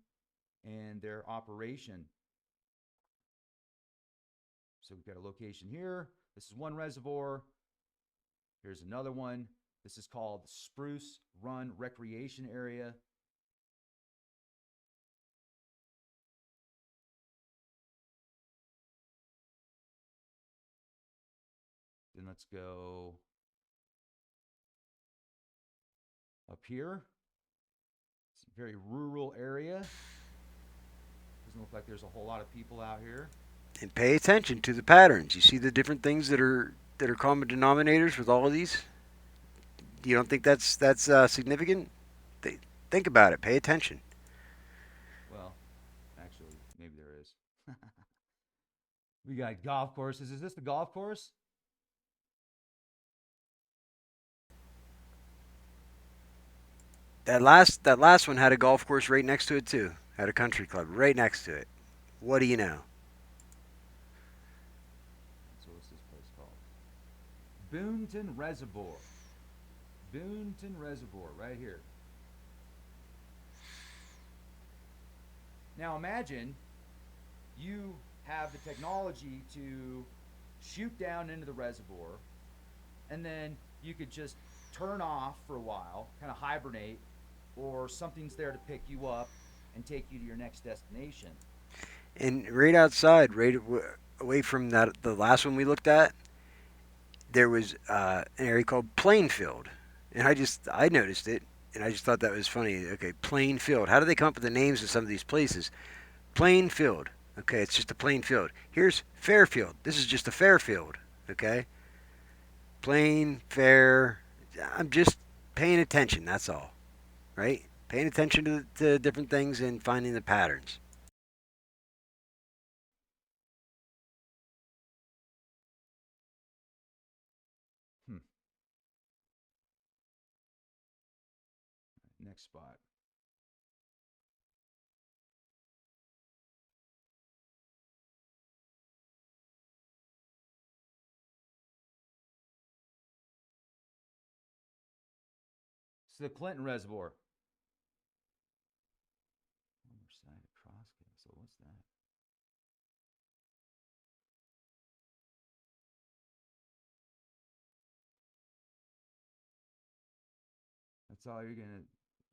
and their operation. So we've got a location here. This is one reservoir. Here's another one. This is called Spruce Run Recreation Area. Then let's go up here. It's a very rural area. Doesn't look like there's a whole lot of people out here. And pay attention to the patterns. You see the different things that are common denominators with all of these. You don't think that's significant? Think about it. Pay attention. Well, actually, maybe there is. We got golf courses. Is this the golf course? That last one had a golf course right next to it too. Had a country club right next to it. What do you know? So what's this place called? Boonton Reservoir. Boonton Reservoir, right here. Now imagine you have the technology to shoot down into the reservoir, and then you could just turn off for a while, kind of hibernate, or something's there to pick you up and take you to your next destination. And right outside, away from the last one we looked at, there was an area called Plainfield, and I noticed it, and I just thought that was funny. Okay, Plainfield. How do they come up with the names of some of these places? Plainfield. Okay, it's just a plain field. Here's Fairfield. This is just a Fairfield. Okay, plain, fair. I'm just paying attention. That's all, right? Paying attention to different things and finding the patterns. Hmm. Next spot. It's the Clinton Reservoir. Other side of Crosscastle. What's that? That's all you're gonna.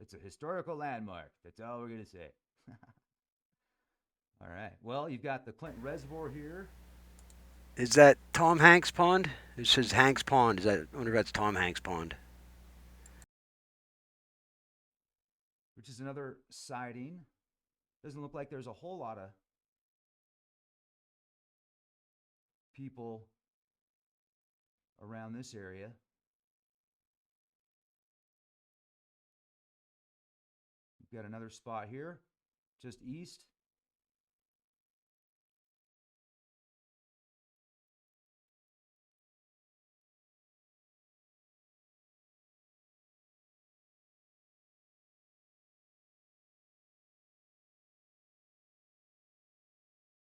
It's a historical landmark. That's all we're gonna say. All right. Well, you've got the Clinton Reservoir here, Is that Tom Hanks Pond? It says Hanks Pond. I wonder if that's Tom Hanks Pond. which is another sighting. Doesn't look like there's a whole lot of people around this area. We've got another spot here, just east.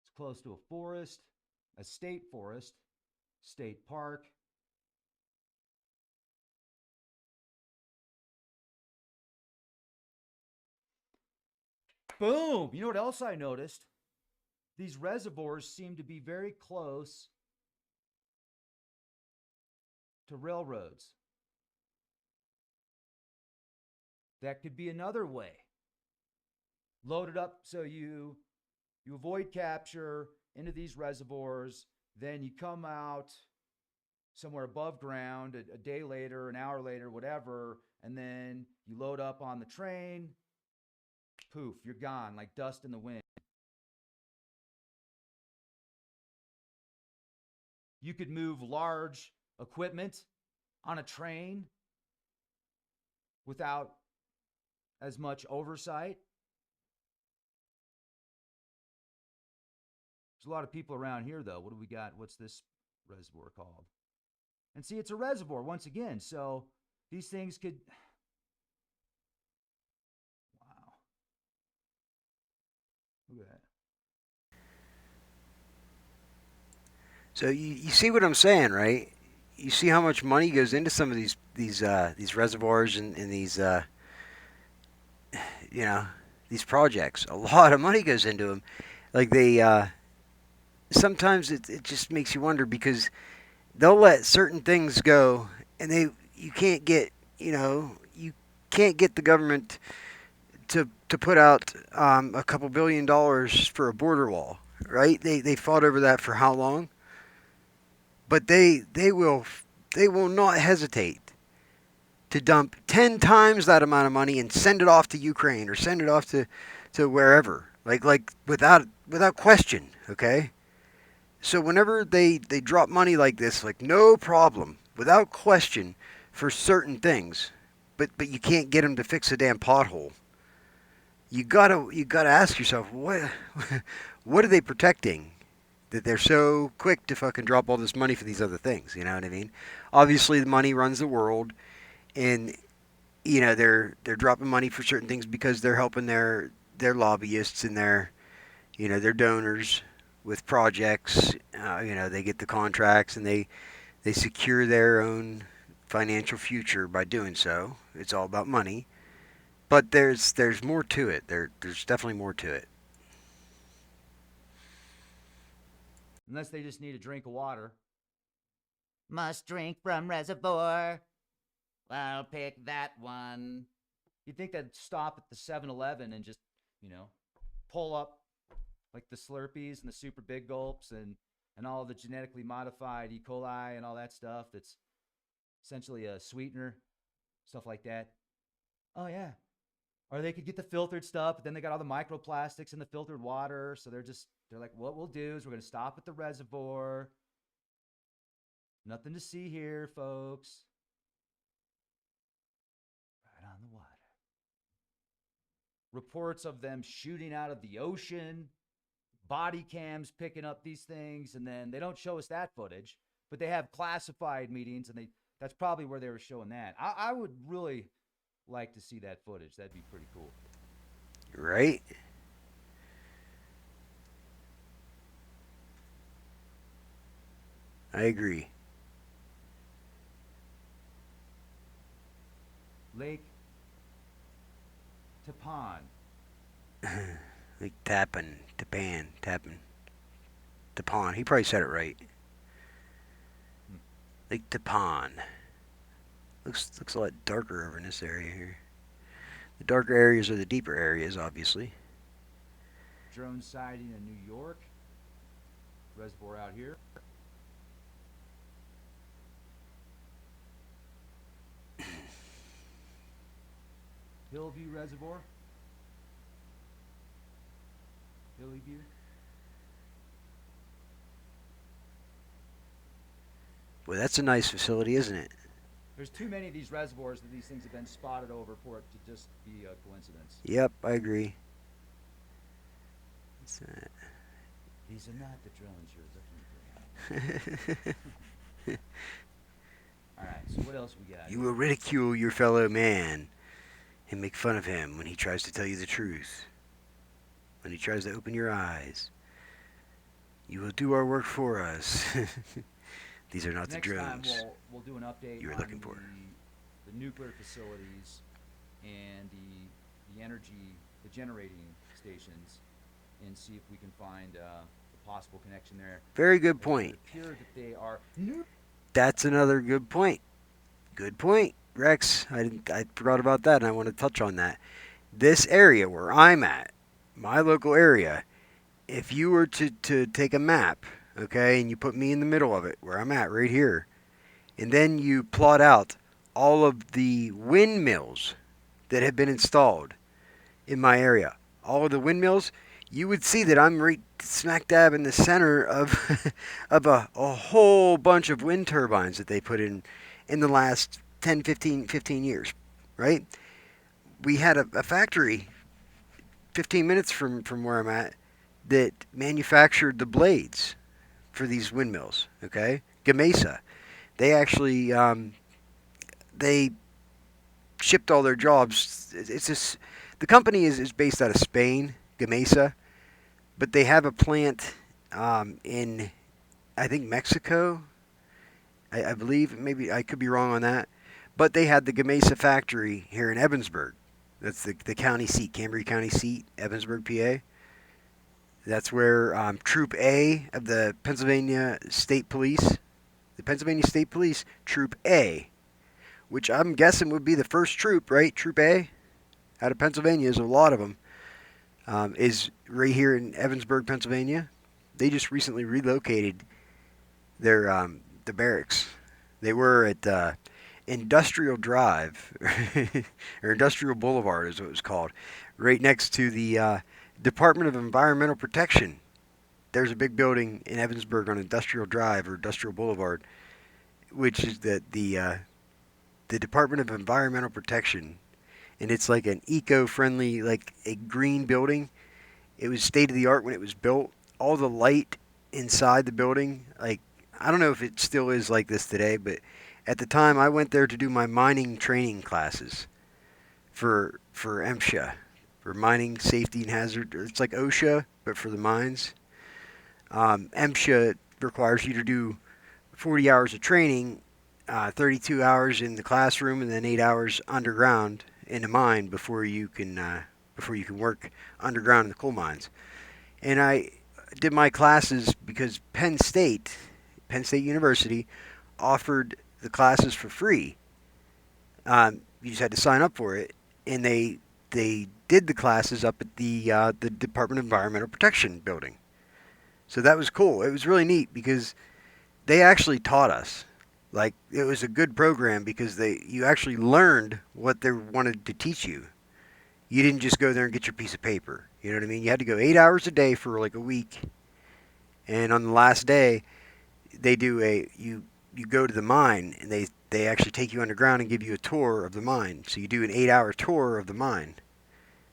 It's close to a forest, a state forest, state park. Boom! You know what else I noticed? These reservoirs seem to be very close to railroads. That could be another way. Load it up so you avoid capture into these reservoirs, then you come out somewhere above ground a day later, an hour later, whatever, and then you load up on the train. Poof, you're gone like dust in the wind. You could move large equipment on a train without as much oversight. There's a lot of people around here, though. What do we got? What's this reservoir called? And see, it's a reservoir once again. So these things could. Wow. Look at that. So you see what I'm saying, right? You see how much money goes into some of these reservoirs and these you know these projects. A lot of money goes into them. Like they sometimes it just makes you wonder because they'll let certain things go and you can't get you can't get the government to put out a couple $1 billion for a border wall, right? They fought over that for how long? But they will not hesitate to dump 10 times that amount of money and send it off to Ukraine or send it off to wherever, like without question, okay? So whenever they drop money like this, like no problem, without question, for certain things, but you can't get them to fix a damn pothole. You gotta ask yourself what are they protecting that they're so quick to fucking drop all this money for these other things? You know what I mean? Obviously, the money runs the world, and they're dropping money for certain things because they're helping their lobbyists and their donors with projects. They get the contracts and they secure their own financial future by doing so. It's all about money, but there's more to it. There's definitely more to it. Unless they just need a drink of water. Must drink from reservoir. I'll pick that one. You'd think they'd stop at the 7-Eleven and just, pull up like the Slurpees and the super big gulps and all the genetically modified E. coli and all that stuff that's essentially a sweetener, stuff like that. Oh, yeah. Or they could get the filtered stuff, but then they got all the microplastics in the filtered water. So they're like, what we'll do is we're going to stop at the reservoir. Nothing to see here, folks. Right on the water. Reports of them shooting out of the ocean, body cams picking up these things, and then they don't show us that footage, but they have classified meetings, and that's probably where they were showing that. I would really like to see that footage. That'd be pretty cool. Right? I agree. Lake Tappan. Like tapping. Tappan. He probably said it right. Like Tappan. Looks a lot darker over in this area here. The darker areas are the deeper areas, obviously. Drone sighting in New York. Reservoir out here. Hillview Reservoir. Hillview. Well, that's a nice facility, isn't it? There's too many of these reservoirs that these things have been spotted over for it to just be a coincidence. Yep, I agree. These are not the drones you're looking for. All right, so what else we got? You will ridicule your fellow man and make fun of him when he tries to tell you the truth. When he tries to open your eyes. You will do our work for us. These are not Next the drones time we'll do an update you were on looking for. the nuclear facilities and the energy, the generating stations, and see if we can find a possible connection there. Very good point. It would appear that they are That's another good point. Good point, Rex. I forgot about that, and I want to touch on that. This area where I'm at, my local area, if you were to take a map, okay, and you put me in the middle of it, where I'm at, right here, and then you plot out all of the windmills that have been installed in my area, all of the windmills, you would see that I'm right smack dab in the center of of a whole bunch of wind turbines that they put in the last 10, 15 years, right? We had a factory 15 minutes from where I'm at that manufactured the blades for these windmills. Okay, Gamesa. They actually they shipped all their jobs. It's just the company is based out of Spain, Gamesa, but they have a plant in I think Mexico. I believe maybe I could be wrong on that, but they had the Gamesa factory here in Evansburg. That's the county seat, Cambria County seat, Evansburg, PA. That's where Troop A of the Pennsylvania State Police, the Pennsylvania State Police, Troop A, which I'm guessing would be the first troop, right? Troop A out of Pennsylvania. There's a lot of them. Is right here in Evansburg, Pennsylvania. They just recently relocated their the barracks. They were at Industrial Drive or Industrial Boulevard, is what it was called, right next to the Department of Environmental Protection. There's a big building in Evansburg on Industrial Drive or Industrial Boulevard, which is the Department of Environmental Protection, and it's like an eco-friendly, like a green building. It was state of the art when it was built. All the light inside the building, like I don't know if it still is like this today, but at the time I went there to do my mining training classes for MSHA, for mining safety and hazard. It's like OSHA, but for the mines. MSHA requires you to do 40 hours of training, 32 hours in the classroom, and then 8 hours underground in a mine before you can work underground in the coal mines. And I did my classes because Penn State University, offered the classes for free. You just had to sign up for it, and they did the classes up at the Department of Environmental Protection building. So that was cool. It was really neat because they actually taught us. Like it was a good program because you actually learned what they wanted to teach you. You didn't just go there and get your piece of paper. You know what I mean? You had to go 8 hours a day for like a week, and on the last day, they do you go to the mine and they actually take you underground and give you a tour of the mine. So you do an 8 hour tour of the mine.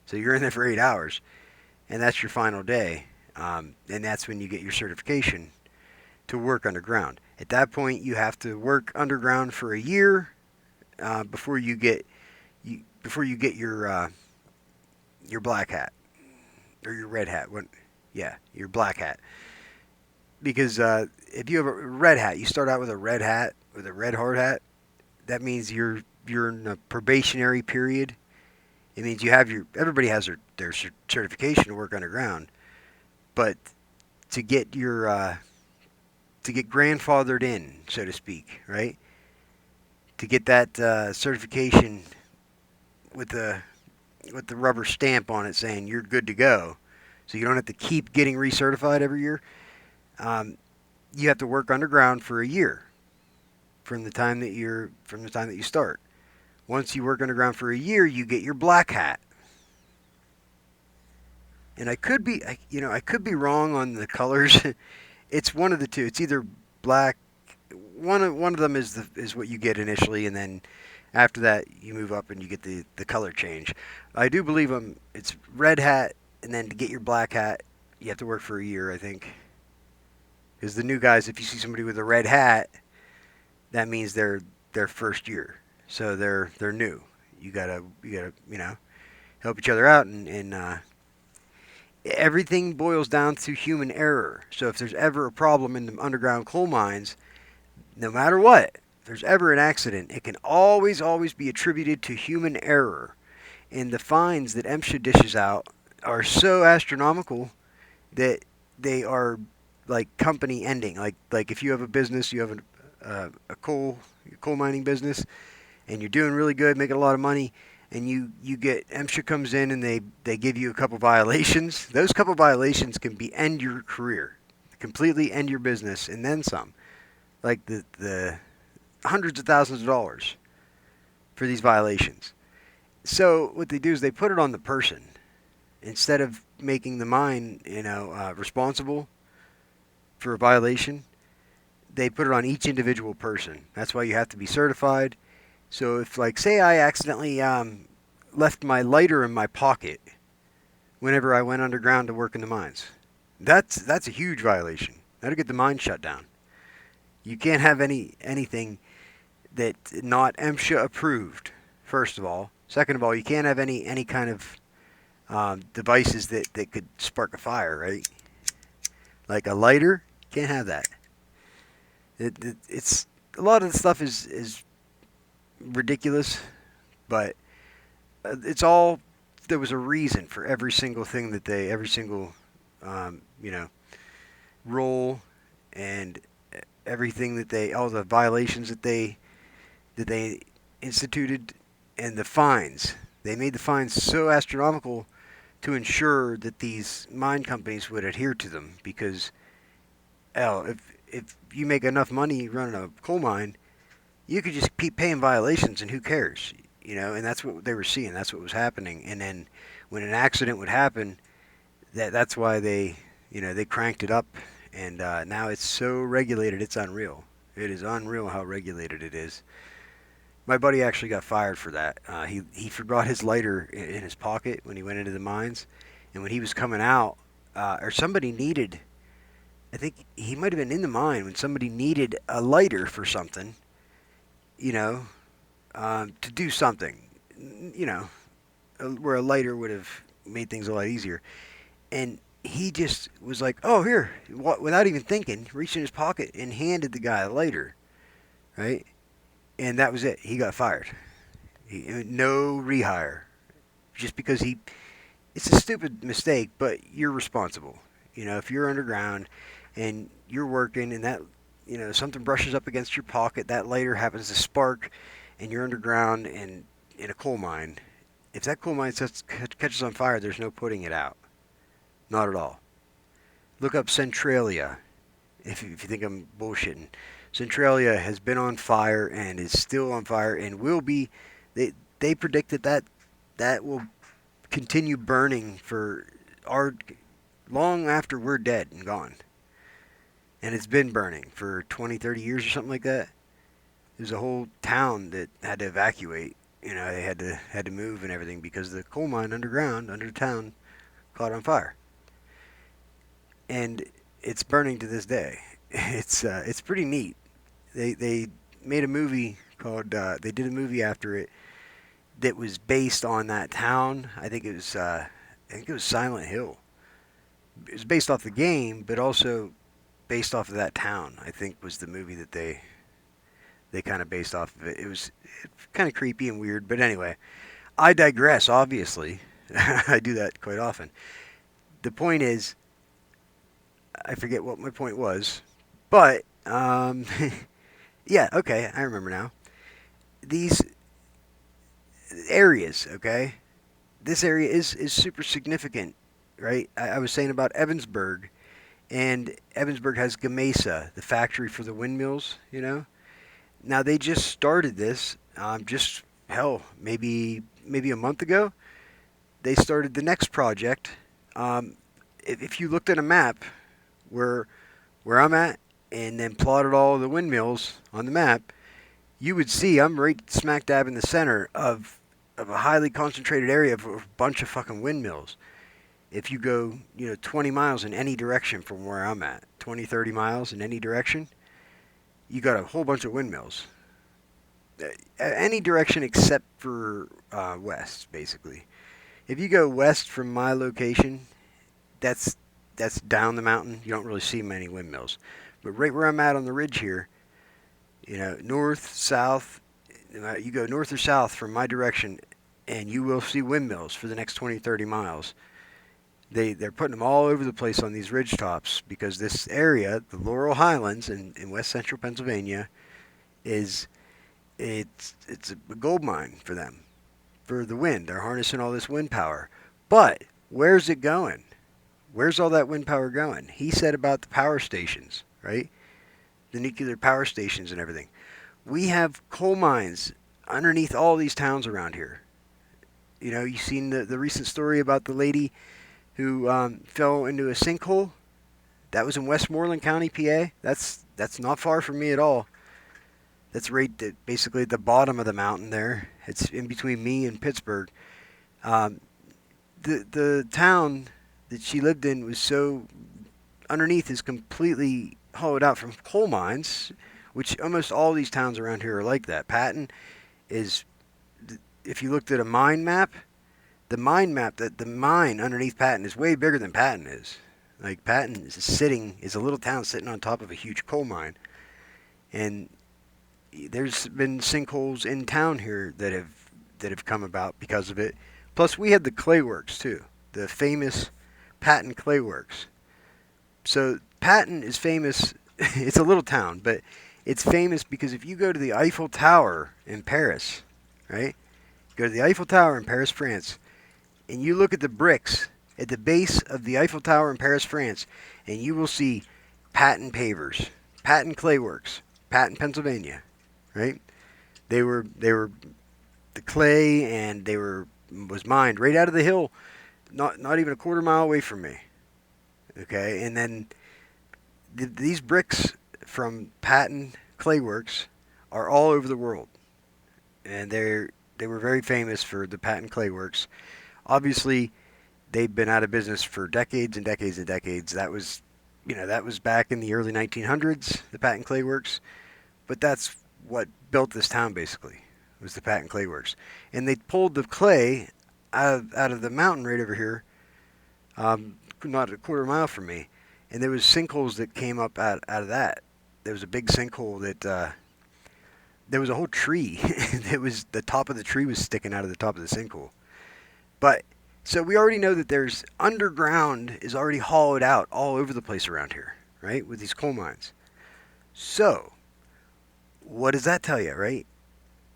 So you're in there for 8 hours, and that's your final day, and that's when you get your certification to work underground. At that point, you have to work underground for a year before you get your black hat or your red hat. Yeah, your black hat. Because if you have a red hat, you start out with a red hat, with a red hard hat. That means you're in a probationary period. It means you have everybody has their certification to work underground, but to get to get grandfathered in, so to speak, right? To get that certification with the rubber stamp on it saying you're good to go, so you don't have to keep getting recertified every year. You have to work underground for a year from the time that you start. Once you work underground for a year, you get your black hat. And I could be wrong on the colors. It's one of the two. It's either black. One of them is what you get initially, and then after that you move up and you get the color change. I do believe it's red hat, and then to get your black hat, you have to work for a year, I think. Because the new guys, if you see somebody with a red hat, that means they're their first year, so they're new. You gotta help each other out, and everything boils down to human error. So if there's ever a problem in the underground coal mines, no matter what, if there's ever an accident, it can always be attributed to human error. And the fines that MSHA dishes out are so astronomical that they are like company ending. Like if you have a business, you have a coal mining business, and you're doing really good, making a lot of money, and you get MSHA comes in and they give you a couple violations. Those couple violations can end your career, completely end your business, and then some. Like the hundreds of thousands of dollars for these violations. So what they do is they put it on the person instead of making the mine, responsible for a violation, they put it on each individual person. That's why you have to be certified. So if, like, say I accidentally left my lighter in my pocket whenever I went underground to work in the mines, that's a huge violation. That'll get the mine shut down. You can't have anything that's not MSHA approved. First of all, second of all, you can't have any kind of devices that could spark a fire, right? Like a lighter, can't have that. It's a lot of the stuff is ridiculous, but it's all there was a reason for every single thing that every single um, you know rule and everything all the violations that they instituted, and the fines. They made the fines so astronomical to ensure that these mine companies would adhere to them, because hell, if you make enough money running a coal mine, you could just keep paying violations and who cares? And that's what they were seeing. That's what was happening. And then when an accident would happen, that's why they cranked it up, and now it's so regulated, it's unreal. It is unreal how regulated it is. My buddy actually got fired for that. He forgot his lighter in his pocket when he went into the mines, and when he was coming out, or somebody needed. I think he might have been in the mine when somebody needed a lighter for something, you know, to do something, you know, where a lighter would have made things a lot easier. And he just was like, "Oh, here," without even thinking, reached in his pocket and handed the guy a lighter, right? And that was it. He got fired. No rehire, just because he. It's a stupid mistake, but you're responsible. If you're underground and you're working, and that, something brushes up against your pocket, that lighter happens to spark, and you're underground and in a coal mine. If that coal mine catches on fire, there's no putting it out. Not at all. Look up Centralia if you think I'm bullshitting. Centralia has been on fire and is still on fire and will be. They predict that will continue burning for our long after we're dead and gone. And it's been burning for 20, 30 years or something like that. There's a whole town that had to evacuate. They had to move and everything because the coal mine underground under the town caught on fire. And it's burning to this day. It's pretty neat. They made a movie called they did a movie after it that was based on that town. I think it was Silent Hill. It was based off the game, but also based off of that town. I think was the movie that they kind of based off of it. It was kind of creepy and weird, but anyway, I digress. Obviously, I do that quite often. The point is, I forget what my point was, but yeah, okay, I remember now. These areas, okay, this area is super significant, right? I was saying about Evansburg, and Evansburg has Gamesa, the factory for the windmills. Now they just started this, just hell, maybe a month ago. They started the next project. If you looked at a map where I'm at, and then plotted all of the windmills on the map, you would see I'm right smack dab in the center of a highly concentrated area of a bunch of fucking windmills. If you go, 20 miles in any direction from where I'm at, 20, 30 miles in any direction, you got a whole bunch of windmills. Any direction except for west, basically. If you go west from my location, that's down the mountain. You don't really see many windmills. But right where I'm at on the ridge here, north, south, you go north or south from my direction, and you will see windmills for the next 20, 30 miles. They're putting them all over the place on these ridge tops because this area, the Laurel Highlands in west central Pennsylvania, it's a gold mine for them, for the wind. They're harnessing all this wind power. But where's it going? Where's all that wind power going? He said about the power stations, right? The nuclear power stations and everything. We have coal mines underneath all these towns around here. You've seen the recent story about the lady who fell into a sinkhole. That was in Westmoreland County, PA. That's not far from me at all. That's right at basically at the bottom of the mountain there. It's in between me and Pittsburgh. Um, the town that she lived in was so underneath is completely hollowed out from coal mines, which almost all these towns around here are like that. Patton is, if you looked at a mine map, that the mine underneath Patton is way bigger than Patton is. Like Patton is a little town sitting on top of a huge coal mine, and there's been sinkholes in town here that have come about because of it. Plus, we had the clay works too, the famous Patton Clay Works. So Patton is famous. It's a little town, but it's famous because if you go to the Eiffel Tower in Paris, right? Go to the Eiffel Tower in Paris, France, and you look at the bricks at the base of the Eiffel Tower in Paris, France, and you will see Patton pavers, Patton Clay Works, Patton, Pennsylvania, right? They were the clay, and they were was mined right out of the hill, not even a quarter mile away from me. Okay, and then these bricks from Patton Clay Works are all over the world, and they were very famous for the Patton Clay Works. Obviously, they've been out of business for decades and decades and decades. That was back in the early 1900s, the Patton Clay Works. But that's what built this town basically, was the Patton Clay Works. And they pulled the clay out of the mountain right over here, not a quarter mile from me. And there was sinkholes that came up out of that. There was a big sinkhole that there was a whole tree. That was the top of the tree was sticking out of the top of the sinkhole. But so we already know that there's underground is already hollowed out all over the place around here, right? With these coal mines. So what does that tell you, right?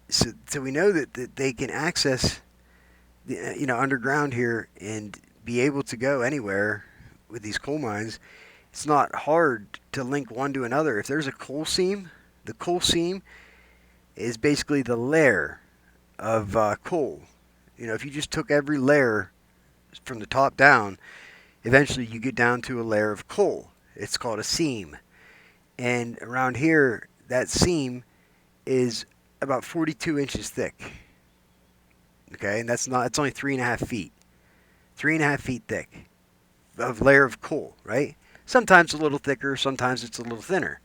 So we know that they can access the underground here and be able to go anywhere with these coal mines. It's not hard to link one to another. If there's a coal seam, the coal seam is basically the layer of coal. If you just took every layer from the top down, eventually you get down to a layer of coal. It's called a seam. And around here, that seam is about 42 inches thick. Okay, and it's only 3.5 feet. 3.5 feet thick of layer of coal, right? Sometimes a little thicker, sometimes it's a little thinner.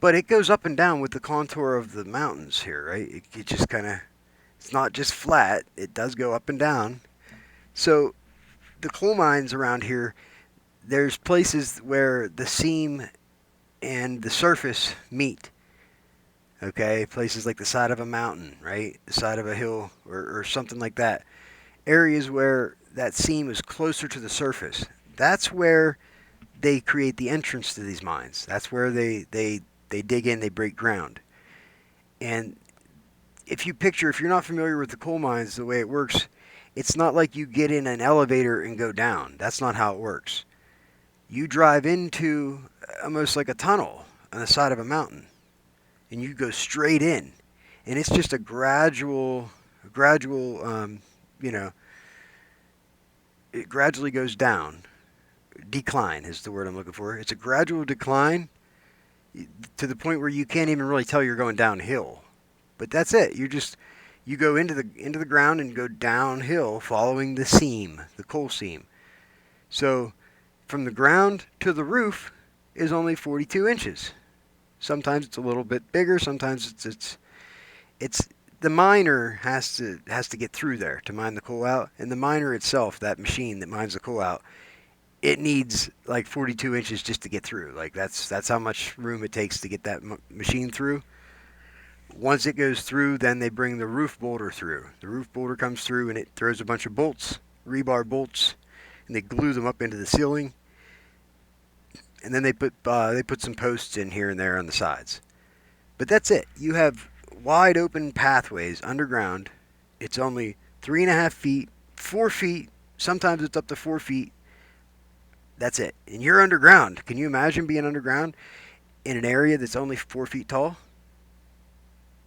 But it goes up and down with the contour of the mountains here, right? It just kind of, it's not just flat, it does go up and down. So the coal mines around here, there's places where the seam and the surface meet. Okay, places like the side of a mountain, right? The side of a hill or something like that. Areas where that seam is closer to the surface. That's where they create the entrance to these mines. That's where they dig in, they break ground. And if you're not familiar with the coal mines, the way it works, it's not like you get in an elevator and go down. That's not how it works. You drive into almost like a tunnel on the side of a mountain, and you go straight in, and it's just a gradual, it gradually goes down. Decline is the word I'm looking for. It's a gradual decline to the point where you can't even really tell you're going downhill. But that's it. You go into the ground and go downhill following the seam, the coal seam. So from the ground to the roof is only 42 inches. Sometimes it's a little bit bigger. Sometimes it's the miner has to get through there to mine the coal out, and the miner itself, that machine that mines the coal out, it needs like 42 inches just to get through. Like that's how much room it takes to get that machine through. Once it goes through, then they bring the roof bolter through. The roof bolter comes through and it throws a bunch of bolts, rebar bolts, and they glue them up into the ceiling. And then they put some posts in here and there on the sides. But that's it. You have wide open pathways underground. It's only 3.5 feet, 4 feet. Sometimes it's up to 4 feet. That's it. And you're underground. Can you imagine being underground in an area that's only 4 feet tall?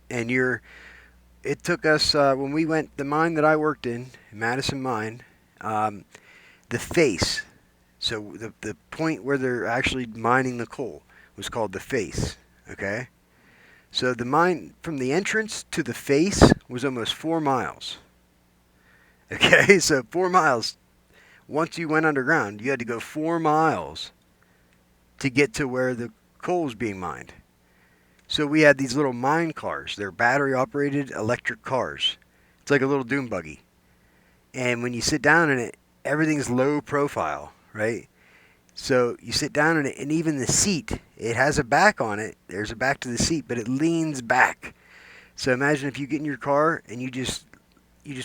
And it took us, when we went, the mine that I worked in, Madison Mine, The face, so the point where they're actually mining the coal was called the face. Okay, so the mine from the entrance to the face was almost 4 miles. Okay, so 4 miles. Once you went underground, you had to go 4 miles to get to where the coal was being mined. So we had these little mine cars. They're battery operated electric cars. It's like a little dune buggy. And when you sit down in it, everything's low profile, right? So you sit down in it, and even the seat, it has a back on it. There's a back to the seat, but it leans back. So imagine if you get in your car and you just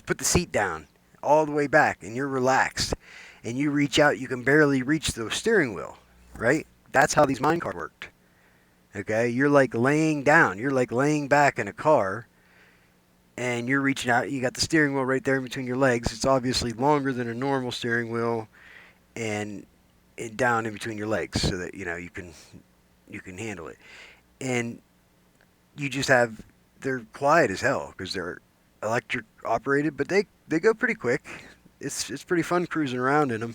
put the seat down all the way back, and you're relaxed, and you reach out, you can barely reach the steering wheel, right? That's how these mine cars worked. Okay, you're like laying down, you're like laying back in a car, and you're reaching out. You got the steering wheel right there in between your legs. It's obviously longer than a normal steering wheel, and down in between your legs, so that you can handle it. And you just have they're quiet as hell because they're electric operated, but they go pretty quick. It's pretty fun cruising around in them.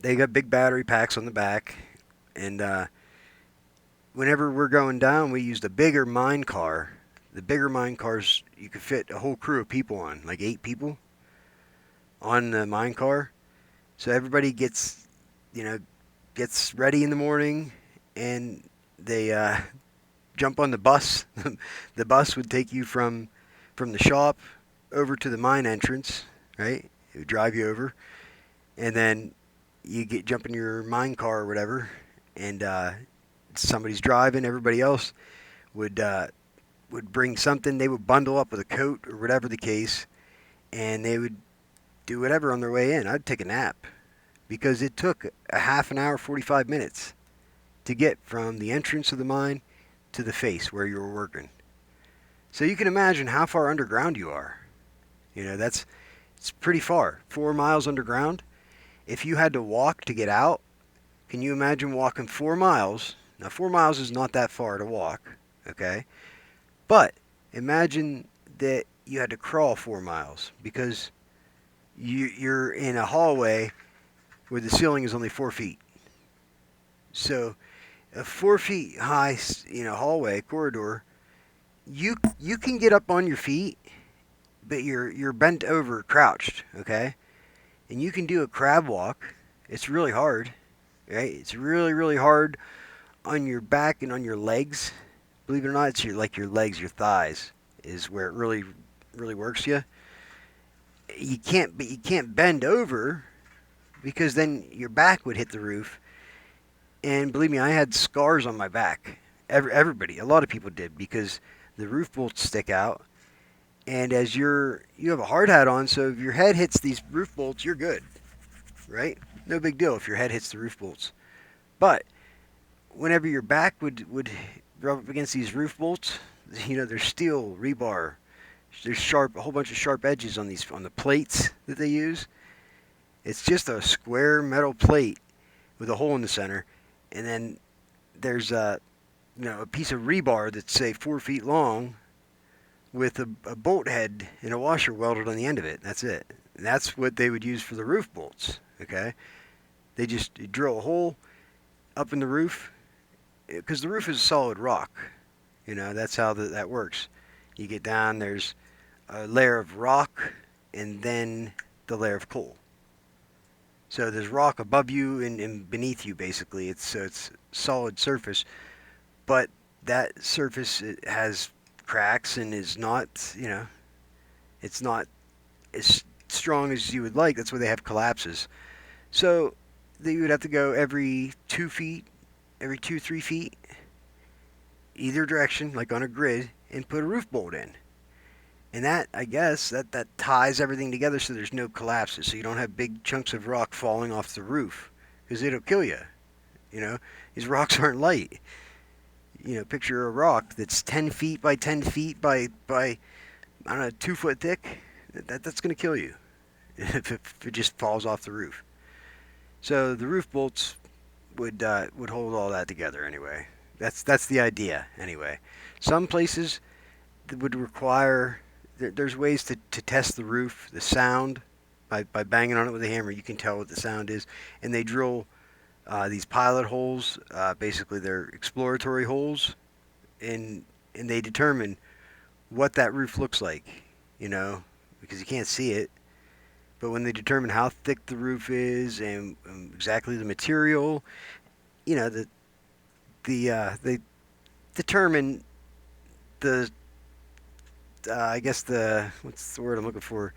They got big battery packs on the back, and whenever we're going down, we used a bigger mine car. The bigger mine cars you could fit a whole crew of people on, like 8 people on the mine car. So everybody gets ready in the morning, and they jump on the bus. The bus would take you from the shop over to the mine entrance, right? It would drive you over, and then you jump in your mine car or whatever, and somebody's driving. Everybody else would bring something. They would bundle up with a coat or whatever the case, and they would do whatever on their way in. I'd take a nap because it took a half an hour, 45 minutes to get from the entrance of the mine to the face where you were working. So you can imagine how far underground you are. It's pretty far. 4 miles underground. If you had to walk to get out, can you imagine walking 4 miles? Now, 4 miles is not that far to walk, okay? But imagine that you had to crawl 4 miles because you're in a hallway where the ceiling is only 4 feet. So a 4 feet high, hallway corridor, you can get up on your feet, but you're bent over, crouched, okay? And you can do a crab walk. It's really hard, right? It's really really hard on your back and on your legs. Believe it or not, it's your legs, your thighs is where it really really works you. You can't bend over because then your back would hit the roof. And believe me, I had scars on my back. Everybody, a lot of people did because the roof bolts stick out. And as you have a hard hat on, so if your head hits these roof bolts, you're good, right? No big deal if your head hits the roof bolts. But whenever your back would rub up against these roof bolts, there's steel rebar. There's a whole bunch of sharp edges on the plates that they use. It's just a square metal plate with a hole in the center, and then there's a piece of rebar that's say 4 feet long with a bolt head and a washer welded on the end of it. That's it. And that's what they would use for the roof bolts. Okay, they just drill a hole up in the roof because the roof is solid rock. That's how that works. You get down, there's a layer of rock, and then the layer of coal. So there's rock above you and beneath you, basically. It's solid surface, but that surface it has cracks and is not, it's not as strong as you would like. That's why they have collapses. So you would have to go every 2 feet, every 3 feet, either direction, like on a grid, and put a roof bolt in. And that, I guess, that ties everything together so there's no collapses. So you don't have big chunks of rock falling off the roof because it'll kill you. These rocks aren't light. Picture a rock that's 10 feet by 10 feet by I don't know, 2 foot thick. That's going to kill you if it just falls off the roof. So the roof bolts would hold all that together anyway. That's the idea anyway. Some places that would require there's ways to test the roof, the sound, By banging on it with a hammer, you can tell what the sound is. And they drill these pilot holes. Basically, they're exploratory holes, and they determine what that roof looks like. You know, because you can't see it. But when they determine how thick the roof is and exactly the material, you know, they determine the I guess the what's the word I'm looking for?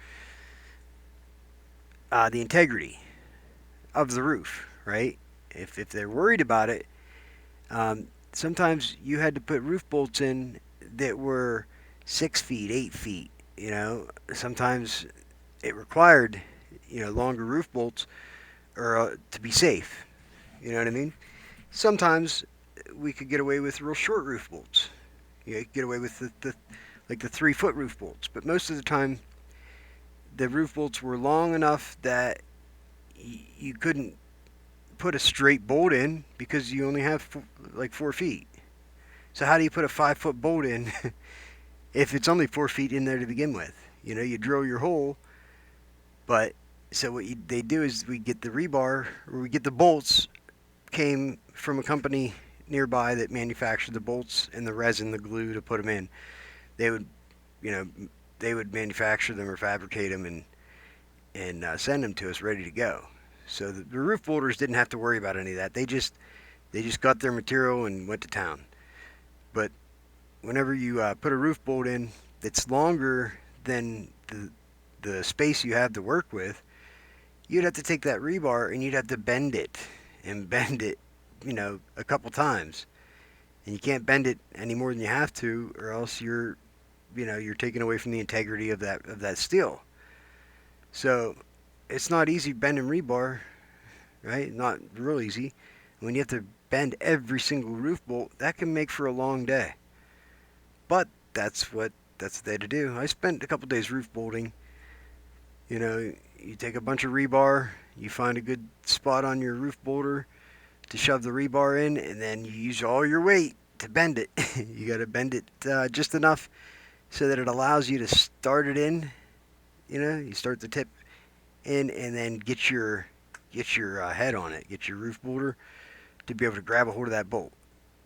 The integrity of the roof, right? If they're worried about it, sometimes you had to put roof bolts in that were 6 feet, 8 feet. You know, sometimes it required longer roof bolts or to be safe. You know what I mean? Sometimes we could get away with real short roof bolts. You could get away with the like the 3 foot roof bolts, but most of the time the roof bolts were long enough that you couldn't put a straight bolt in because you only have like 4 feet. So how do you put a 5 foot bolt in if it's only 4 feet in there to begin with? You know, you drill your hole, but so they do is we get the rebar or we get the bolts came from a company nearby that manufactured the bolts and the resin, the glue to put them in. They would, you know, they would manufacture them or fabricate them and send them to us ready to go. So the roof builders didn't have to worry about any of that. They just got their material and went to town. But whenever you put a roof bolt in that's longer than the space you have to work with, you'd have to take that rebar and you'd have to bend it and bend it, a couple times. And you can't bend it any more than you have to, or else you're taking away from the integrity of that steel. So it's not easy bending rebar, right? Not real easy. When you have to bend every single roof bolt, that can make for a long day. But that's the day to do. I spent a couple days roof bolting. You take a bunch of rebar, you find a good spot on your roof bolter to shove the rebar in, and then you use all your weight to bend it. You got to bend it just enough so that it allows you to start it in. You start the tip in, and then get your head on it, get your roof bolter to be able to grab a hold of that bolt.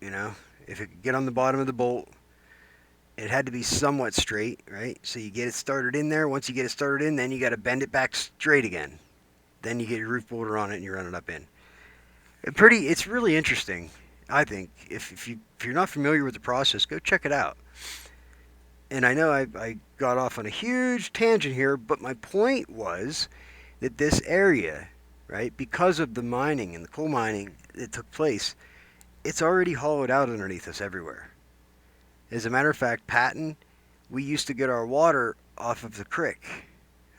You know, if it could get on the bottom of the bolt, it had to be somewhat straight, right? So you get it started in there. Once you get it started in, then you got to bend it back straight again. Then you get your roof bolter on it and you run it up in. It's really interesting. I think if you're not familiar with the process, go check it out. And I know I got off on a huge tangent here, but my point was that this area, right, because of the mining and the coal mining that took place, it's already hollowed out underneath us everywhere. As a matter of fact, Patton, we used to get our water off of the creek,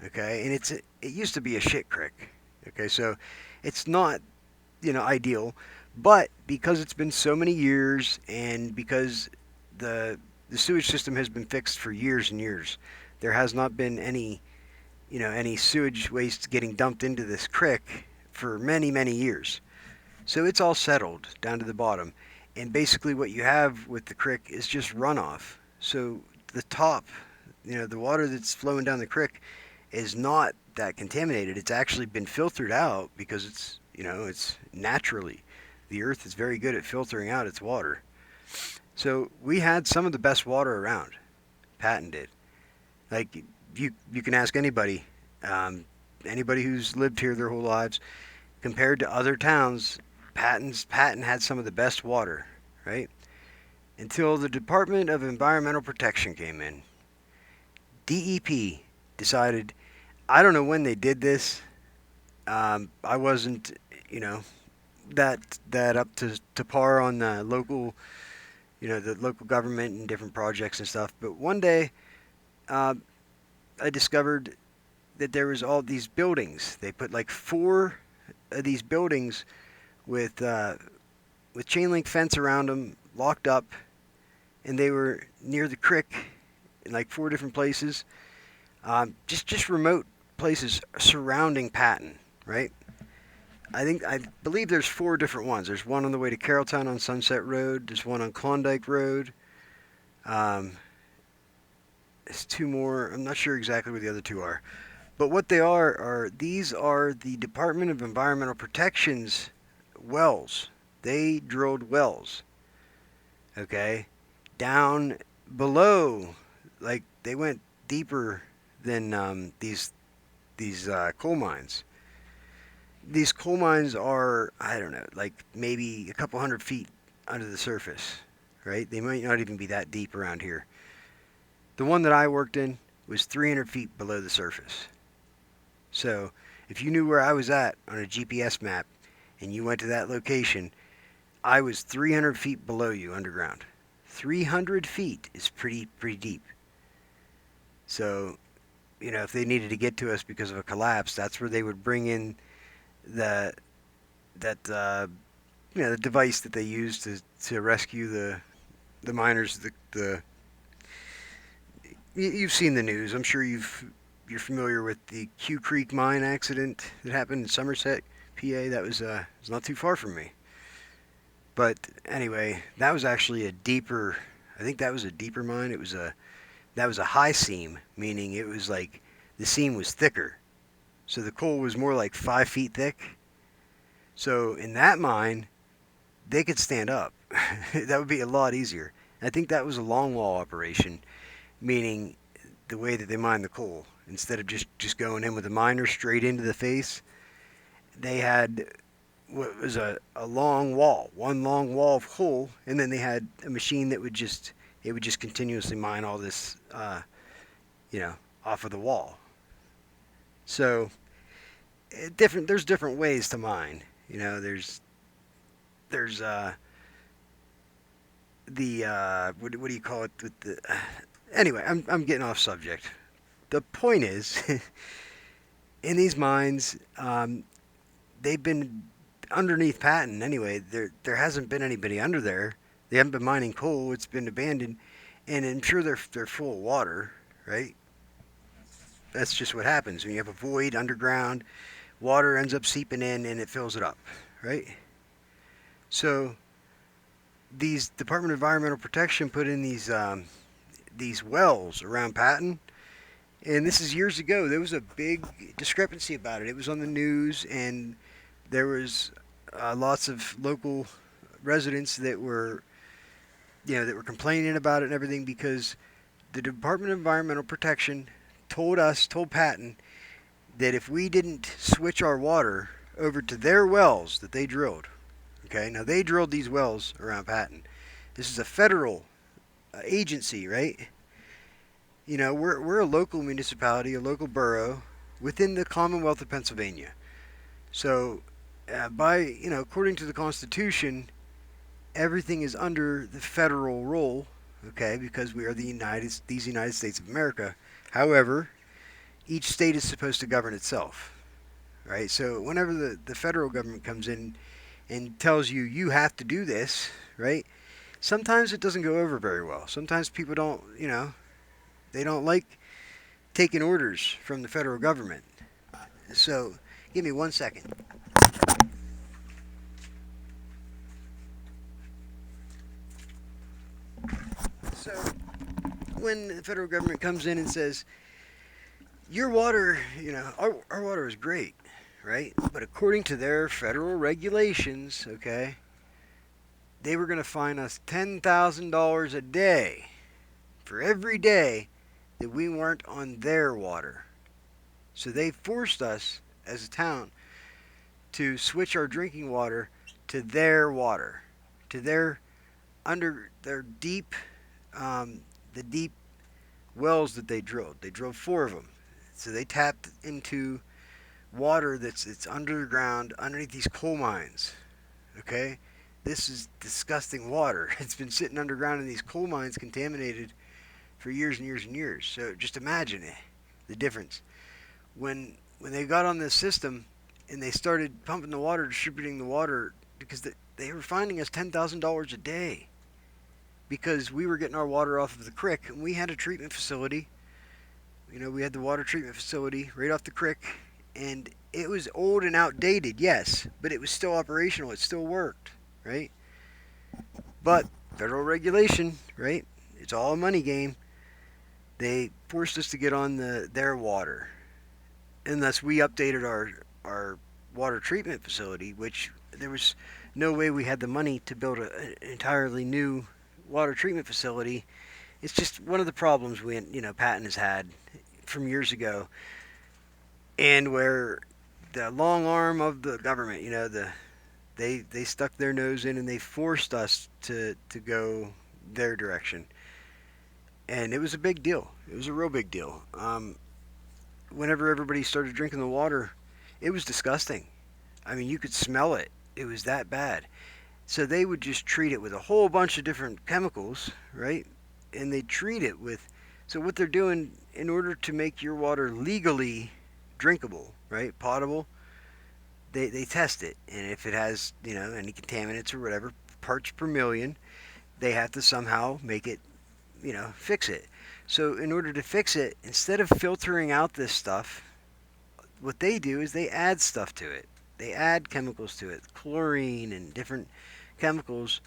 okay, and it used to be a shit creek, okay, so it's not ideal, but because it's been so many years and because the sewage system has been fixed for years and years, there has not been any sewage waste getting dumped into this creek for many many years. So it's all settled down to the bottom. And basically what you have with the creek is just runoff. So the top, the water that's flowing down the creek is not that contaminated. It's actually been filtered out because it's naturally. The earth is very good at filtering out its water. So we had some of the best water around. Patton did. Like you can ask anybody, anybody who's lived here their whole lives, compared to other towns, Patton had some of the best water, right? Until the Department of Environmental Protection came in. DEP decided, I don't know when they did this. I wasn't, that up to par on the local government and different projects and stuff. But one day, I discovered that there was all these buildings. They put like 4 of these buildings with chain link fence around them, locked up, and they were near the creek in like 4 different places, just remote places surrounding Patton, right? I believe there's 4 different ones. There's one on the way to Carrolltown on Sunset Road. There's one on Klondike Road. Um, there's 2 more. I'm not sure exactly where the other 2 are, But what they are these are the Department of Environmental Protection's wells. They drilled wells, okay, down below, like they went deeper than these coal mines. These coal mines are, I don't know, like maybe a couple hundred feet under the surface, right? They might not even be that deep around here. The one that I worked in was 300 feet below the surface. So if you knew where I was at on a GPS map and you went to that location, I was 300 feet below you underground. 300 feet is pretty deep. So, if they needed to get to us because of a collapse, that's where they would bring in the that the device that they use to rescue the miners. The you've seen the news. I'm sure you're familiar with the Q Creek mine accident that happened in Somerset, PA. That was not too far from me. But anyway, that was actually a deeper. I think that was a deeper mine. That was a high seam, meaning it was like the seam was thicker. So the coal was more like 5 feet thick. So in that mine, they could stand up. That would be a lot easier. I think that was a long wall operation, meaning the way that they mine the coal. Instead of just going in with a miner straight into the face, they had what was a long wall, one long wall of coal, and then they had a machine that would just continuously mine all this, you know, off of the wall. So there's different ways to mine. There's the what do you call it with the anyway, I'm getting off subject. The point is, in these mines, they've been underneath Patton anyway. There hasn't been anybody under there. They haven't been mining coal. It's been abandoned, and I'm sure they're full of water, right? That's just what happens when you have a void underground. Water ends up seeping in, and it fills it up, right? So these Department of Environmental Protection put in these wells around Patton, and this is years ago. There was a big discrepancy about it. It was on the news, and there was lots of local residents that were complaining about it and everything because the Department of Environmental Protection told Patton that if we didn't switch our water over to their wells that they drilled, okay, now they drilled these wells around Patton. This is a federal agency, right? We're a local municipality, a local borough within the Commonwealth of Pennsylvania. So, according to the Constitution, everything is under the federal rule, okay, because we are these United States of America. However, each state is supposed to govern itself, right? So whenever the federal government comes in and tells you you have to do this, right? Sometimes it doesn't go over very well. Sometimes people don't, they don't like taking orders from the federal government. So give me 1 second. So when the federal government comes in and says, your water, our water is great, right? But according to their federal regulations, okay, they were going to fine us $10,000 a day for every day that we weren't on their water. So they forced us as a town to switch our drinking water to their water, to their deep, the deep wells that they drilled. They drilled 4 of them. So they tapped into water that's underground underneath these coal mines. Okay? This is disgusting water. It's been sitting underground in these coal mines contaminated for years and years and years. So just imagine the difference. When they got on this system and they started pumping the water, distributing the water, because they were finding us $10,000 a day because we were getting our water off of the creek, and we had a treatment facility. We had the water treatment facility right off the creek, and it was old and outdated, yes, but it was still operational. It still worked, right? But federal regulation, right? It's all a money game. They forced us to get on their water. unless we updated our water treatment facility, which there was no way we had the money to build an entirely new water treatment facility. It's just one of the problems Patton has had from years ago, and where the long arm of the government, they stuck their nose in and they forced us to go their direction, and it was a big deal. It was a real big deal. Whenever everybody started drinking the water, it was disgusting. I mean, you could smell it. It was that bad. So they would just treat it with a whole bunch of different chemicals, right? And they treat it with. So what they're doing in order to make your water legally drinkable, right, potable, they test it, and if it has any contaminants or whatever parts per million, they have to somehow make it fix it. So in order to fix it, instead of filtering out this stuff, what they do is they add stuff to it. They add chemicals to it, chlorine and different chemicals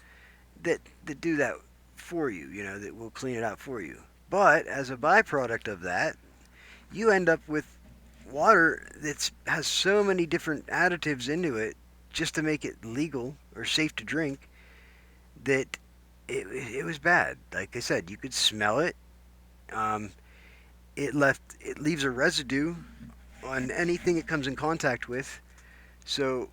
that do that for you, that will clean it out for you. But as a byproduct of that, you end up with water that has so many different additives into it just to make it legal or safe to drink that it was bad. Like I said, you could smell it. Um, it leaves a residue on anything it comes in contact with. So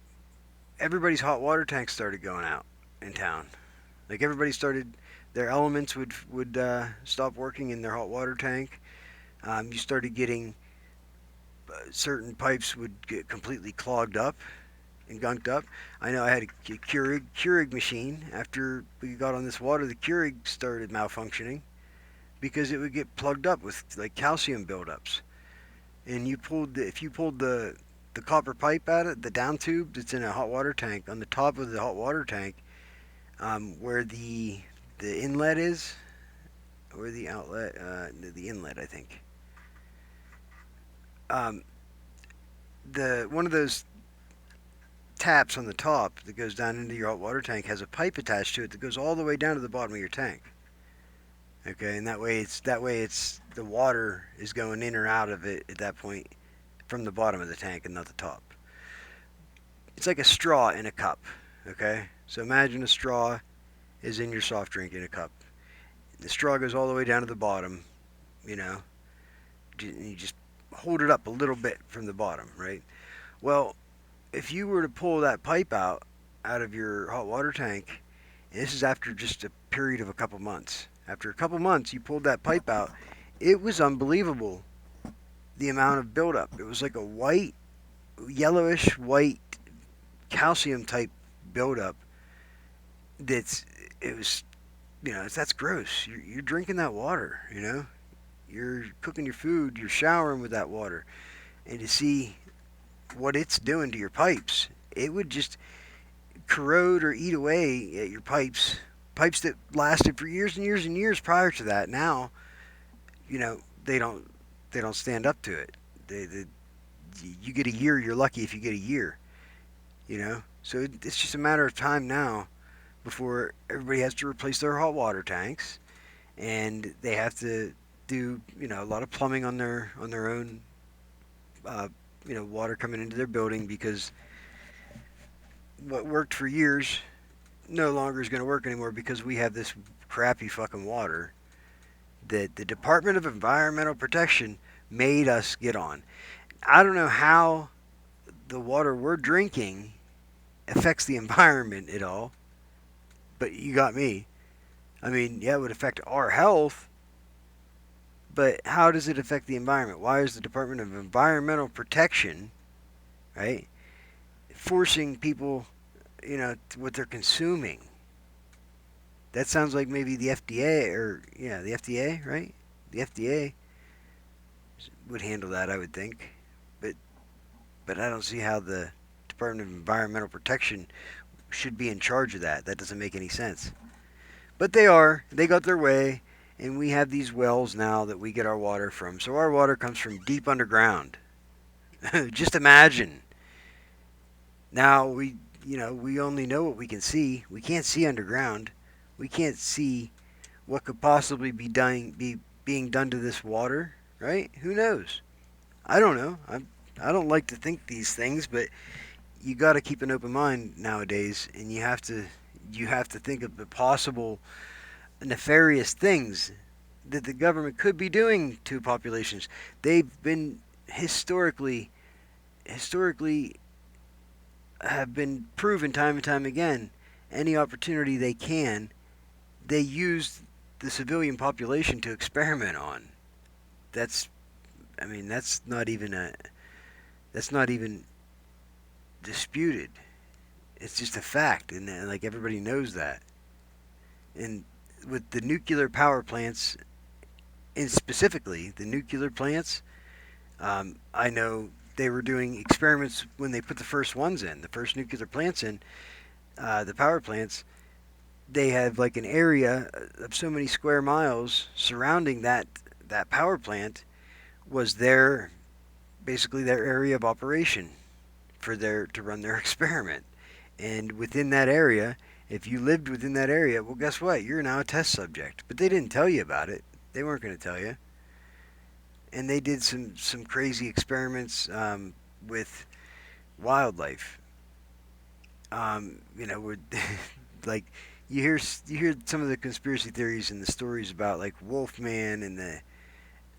everybody's hot water tanks started going out in town. Like everybody started, their elements would stop working in their hot water tank. You started getting certain pipes would get completely clogged up and gunked up. I know I had a Keurig machine. After we got on this water, the Keurig started malfunctioning because it would get plugged up with like calcium buildups. And if you pulled the copper pipe out of the down tube that's in a hot water tank on the top of the hot water tank, where the inlet is, or the outlet, the inlet, I think. Um, the one of those taps on the top that goes down into your hot water tank has a pipe attached to it that goes all the way down to the bottom of your tank. Okay, and that way it's the water is going in or out of it at that point from the bottom of the tank and not the top. It's like a straw in a cup. Okay, so imagine a straw is in your soft drink in a cup. The straw goes all the way down to the bottom. You know, you just hold it up a little bit from the bottom, right? Well, if you were to pull that pipe out of your hot water tank, and this is after just a period of a couple months. After a couple months, you pulled that pipe out. It was unbelievable the amount of buildup. It was like a white, yellowish white calcium type buildup. That's it was that's gross. You're drinking that water. You're cooking your food. You're showering with that water, and to see what it's doing to your pipes, it would just corrode or eat away at your pipes that lasted for years and years and years prior to that. Now, they don't stand up to it. You get a year, you're lucky if you get a year. So it's just a matter of time now before everybody has to replace their hot water tanks, and they have to do a lot of plumbing on their own. Uh, water coming into their building because what worked for years no longer is going to work anymore because we have this crappy fucking water that the Department of Environmental Protection made us get on. I don't know how the water we're drinking affects the environment at all, but you got me. I mean, yeah, it would affect our health, but how does it affect the environment? Why is the Department of Environmental Protection, right, forcing people, to what they're consuming? That sounds like maybe the FDA or yeah, the FDA, right? The FDA would handle that, I would think. But but I don't see how the Department of Environmental Protection should be in charge of that. That doesn't make any sense. But they are. They got their way, and we have these wells now that we get our water from. So our water comes from deep underground. Just imagine. Now we only know what we can see. We can't see underground. We can't see what could possibly be being done to this water, right? Who knows? I don't know. I don't like to think these things, but you got to keep an open mind nowadays, and you have to think of the possible nefarious things that the government could be doing to populations. They've been historically have been proven time and time again. Any opportunity they can, they use the civilian population to experiment on. That's, I mean, that's not even disputed. It's just a fact, and like everybody knows that. And with the nuclear power plants, and specifically the nuclear plants, I know they were doing experiments when they put the first ones in, the first nuclear plants in, the power plants. They have like an area of so many square miles surrounding that power plant was their basically their area of operation for their to run their experiment. And within that area, if you lived within that area, well, guess what? You're now a test subject. But they didn't tell you about it. They weren't going to tell you. And they did some crazy experiments with wildlife. With like you hear some of the conspiracy theories and the stories about like Wolfman and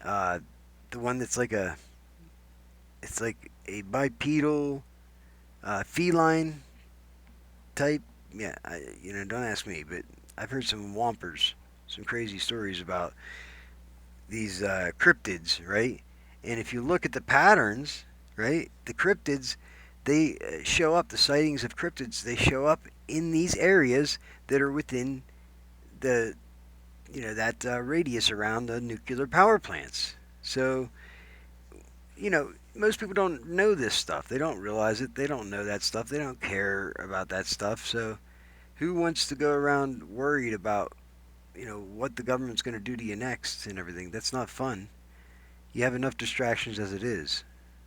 uh, the one that's like it's like a bipedal feline type. Yeah, don't ask me, but I've heard some whompers, some crazy stories about these cryptids, right? And if you look at the patterns, right, the cryptids, they show up. The sightings of cryptids, they show up in these areas that are within the, that radius around the nuclear power plants. So, most people don't know this stuff. They don't realize it. They don't know that stuff. They don't care about that stuff. So, who wants to go around worried about, what the government's going to do to you next and everything? That's not fun. You have enough distractions as it is.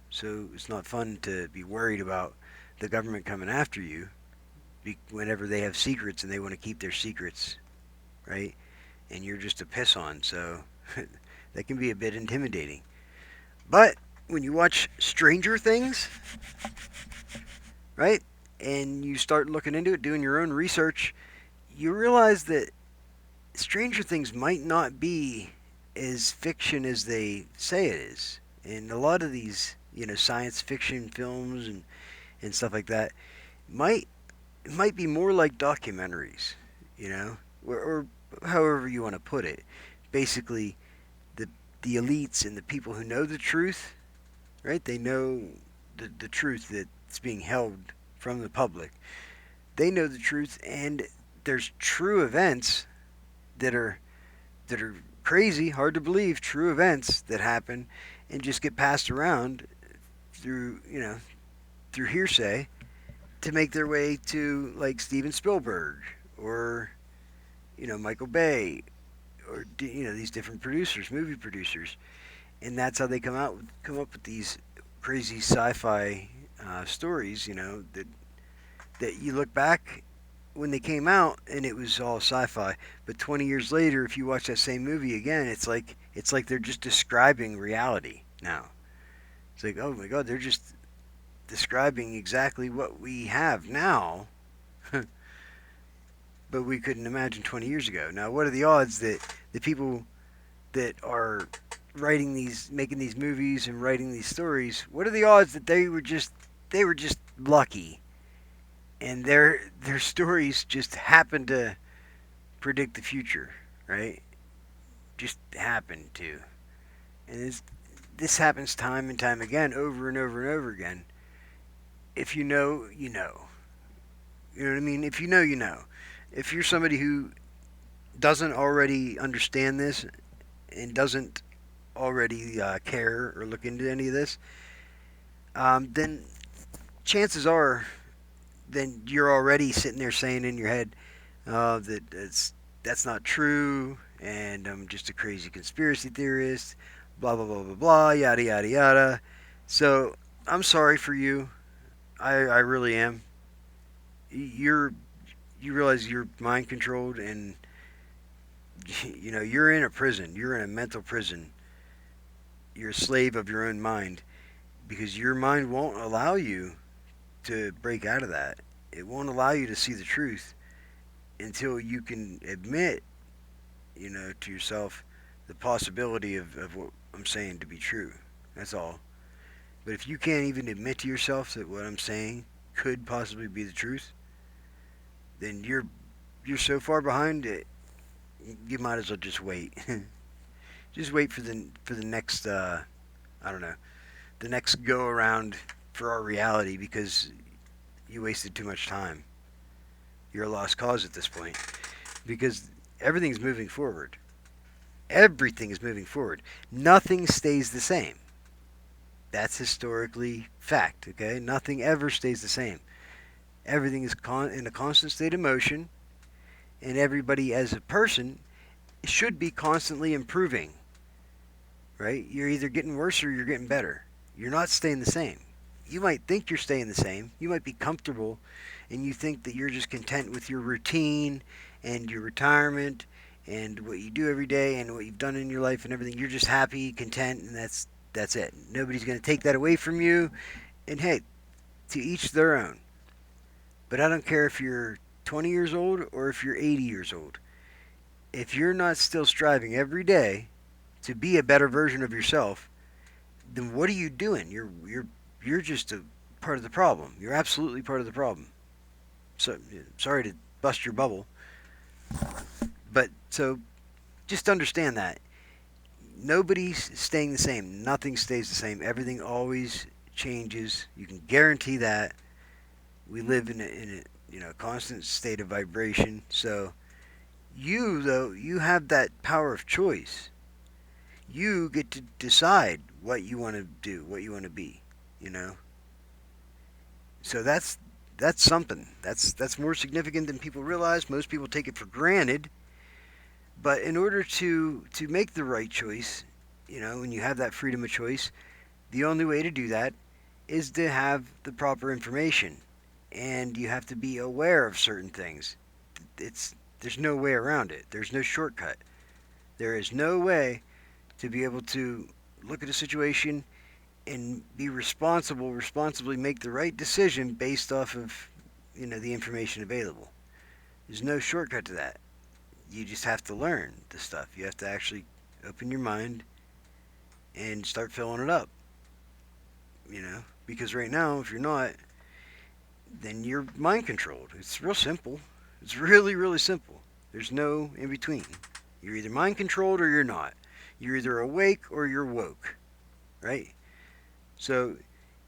So, it's not fun to be worried about the government coming after you whenever they have secrets and they want to keep their secrets, right? And you're just a piss on. So, that can be a bit intimidating. But when you watch Stranger Things, right? And you start looking into it, doing your own research, you realize that Stranger Things might not be as fiction as they say it is. And a lot of these, science fiction films and stuff like that might it might be more like documentaries, or however you want to put it. Basically, the the elites and the people who know the truth, right? They know the truth that's being held from the public. They know the truth, and there's true events that are that are crazy, hard to believe, true events that happen and just get passed around through through hearsay to make their way to like Steven Spielberg or Michael Bay or these different producers, movie producers, and that's how they come up with these crazy sci-fi stories. That you look back when they came out and it was all sci-fi, but 20 years later, if you watch that same movie again, it's like they're just describing reality now. It's like, oh my god, they're just describing exactly what we have now, but we couldn't imagine 20 years ago. Now, what are the odds that the people that are making these movies and writing these stories, what are the odds that they were just lucky and their stories just happened to predict the future, right? Just happened to. And this happens time and time again, over and over and over again. If you know, you know. You know what I mean? If you know, you know. If you're somebody who doesn't already understand this and doesn't already care or look into any of this, then chances are, then you're already sitting there saying in your head that's not true, and I'm just a crazy conspiracy theorist, blah blah blah blah blah, yada yada yada. So I'm sorry for you. I really am. You're you realize you're mind controlled, and you're in a prison. You're in a mental prison. You're a slave of your own mind. because your mind won't allow you to break out of that. It won't allow you to see the truth until you can admit, to yourself the possibility of what I'm saying to be true. That's all. But if you can't even admit to yourself that what I'm saying could possibly be the truth, then you're so far behind it. You might as well just wait. Just wait for the next I don't know, the next go around for our reality, because you wasted too much time. You're a lost cause at this point, because everything's moving forward. Everything is moving forward. Nothing stays the same. That's historically fact, okay? Nothing ever stays the same. Everything is in a constant state of motion, and everybody as a person should be constantly improving, right? You're either getting worse or you're getting better. You're not staying the same. You might think you're staying the same. You might be comfortable, and you think that you're just content with your routine and your retirement and what you do every day and what you've done in your life and everything. You're just happy, content, and that's it. Nobody's going to take that away from you. And hey, to each their own. But I don't care if you're 20 years old or if you're 80 years old. If you're not still striving every day to be a better version of yourself, then what are you doing? You're just a part of the problem. You're absolutely part of the problem. So sorry to bust your bubble, but so just understand that nobody's staying the same. Nothing stays the same. Everything always changes. You can guarantee that. We live in a constant state of vibration. So you have that power of choice. You get to decide what you want to do, what you want to be. You know. So that's something. That's more significant than people realize. Most people take it for granted. But in order to make the right choice, when you have that freedom of choice, the only way to do that is to have the proper information, and you have to be aware of certain things. There's no way around it. There's no shortcut. There is no way to be able to look at a situation and be responsibly make the right decision based off of the information available. There's no shortcut to that. You just have to learn the stuff. You have to actually open your mind and start filling it up. Because right now, if you're not, then you're mind controlled. It's real simple. It's really, really simple. There's no in between. You're either mind controlled or you're not. You're either awake or you're woke, right? So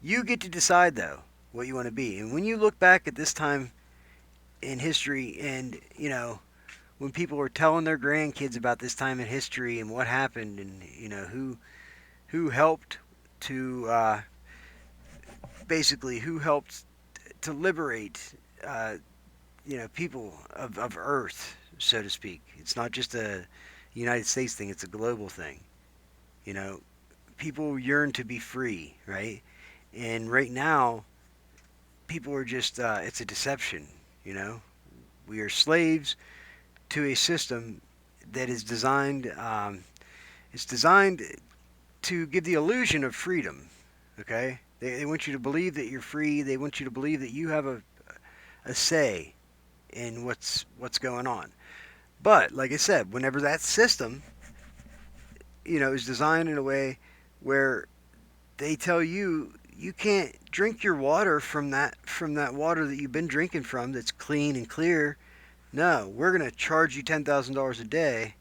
you get to decide, though, what you want to be. And when you look back at this time in history, and, when people were telling their grandkids about this time in history and what happened, and, who helped to, basically, who helped to liberate, people of Earth, so to speak. It's not just a United States thing, it's a global thing. You know, people yearn to be free, right? And right now, people are just, it's a deception, you know? We are slaves to a system that is designed, it's designed to give the illusion of freedom, okay? They want you to believe that you're free. They want you to believe that you have a say in what's going on. But, like I said, whenever that system, is designed in a way where they tell you you can't drink your water from that water that you've been drinking from that's clean and clear. No, we're going to charge you $10,000 a day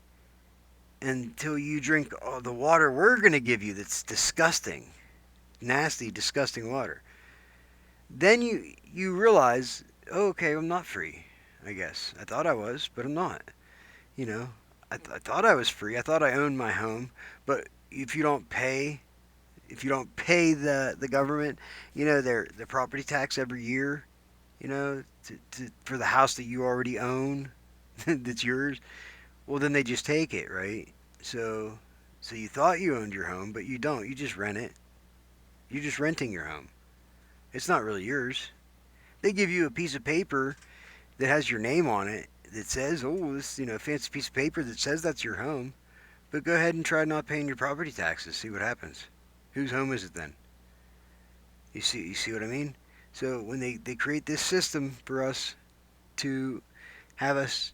until you drink all the water we're going to give you that's disgusting, nasty, disgusting water. Then you realize, oh, okay, I'm not free. I guess I thought I was, but I'm not. I thought I was free. I thought I owned my home, but if you don't pay the government, their property tax every year, for the house that you already own, that's yours. Well, then they just take it, right? So you thought you owned your home, but you don't. You just rent it. You're just renting your home. It's not really yours. They give you a piece of paper that has your name on it that says, oh, this, fancy piece of paper that says that's your home. But go ahead and try not paying your property taxes. See what happens. Whose home is it then? You see what I mean? So when they create this system for us to have us,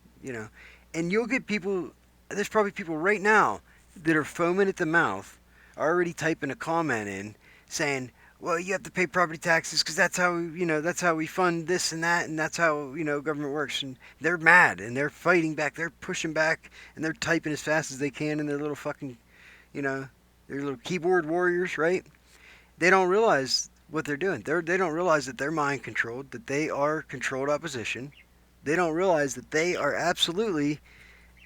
and you'll get people. There's probably people right now that are foaming at the mouth, already typing a comment in saying, "Well, you have to pay property taxes because that's how we fund this and that, and that's how government works." And they're mad and they're fighting back, they're pushing back, and they're typing as fast as they can in their little fucking, you know, their little keyboard warriors, right? They don't realize what they're doing. They don't realize that they're mind controlled, that they are controlled opposition. They don't realize that they are absolutely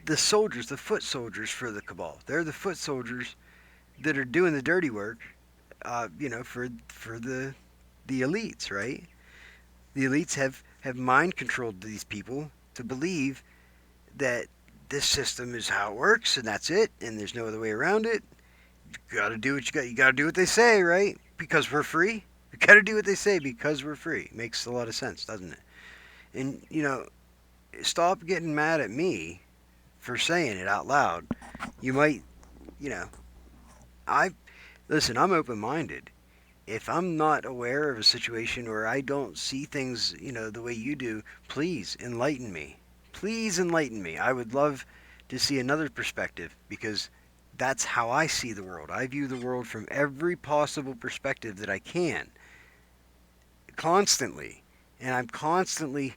the soldiers, the foot soldiers for the cabal. They're the foot soldiers that are doing the dirty work, for the elites, right? The elites have mind controlled these people to believe that this system is how it works and that's it, and there's no other way around it. You got to do what you got. You got to do what they say, right? Because we're free. You got to do what they say because we're free. Makes a lot of sense, doesn't it? And stop getting mad at me for saying it out loud. You might, you know, I listen. I'm open-minded. If I'm not aware of a situation or I don't see things, the way you do, please enlighten me. Please enlighten me. I would love to see another perspective because that's how I see the world. I view the world from every possible perspective that I can, constantly. And I'm constantly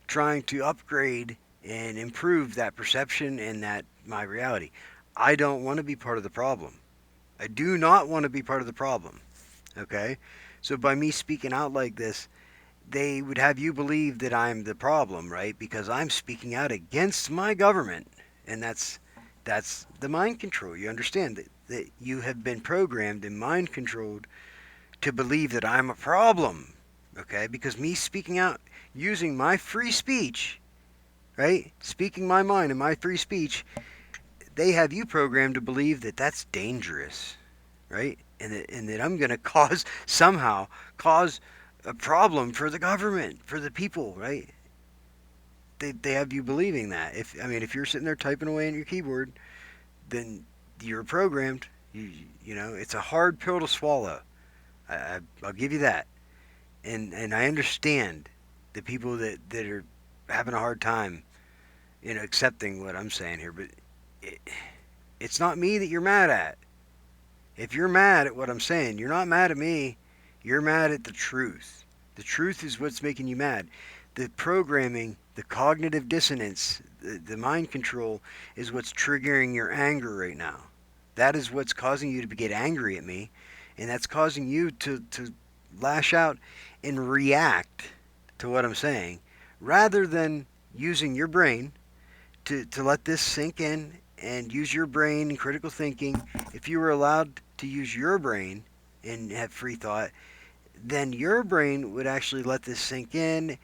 trying to upgrade and improve that perception and that my reality. I don't want to be part of the problem. I do not want to be part of the problem. Okay? So by me speaking out like this, they would have you believe that I'm the problem, right? Because I'm speaking out against my government. And that's the mind control. You understand that you have been programmed and mind controlled to believe that I'm a problem. Okay? Because me speaking out using my free speech, right? Speaking my mind and my free speech, they have you programmed to believe that that's dangerous, right? And that I'm going to cause a problem for the government, for the people, right? They have you believing that. If you're sitting there typing away on your keyboard, then you're programmed. It's a hard pill to swallow. I'll give you that. And I understand the people that are having a hard time, accepting what I'm saying here, but it, it's not me that you're mad at. If you're mad at what I'm saying, you're not mad at me. You're mad at the truth. The truth is what's making you mad. The programming, the cognitive dissonance, the mind control is what's triggering your anger right now. That is what's causing you to get angry at me, and that's causing you to lash out and react to what I'm saying rather than using your brain to let this sink in and use your brain and critical thinking. If you were allowed to use your brain and have free thought, then your brain would actually let this sink in,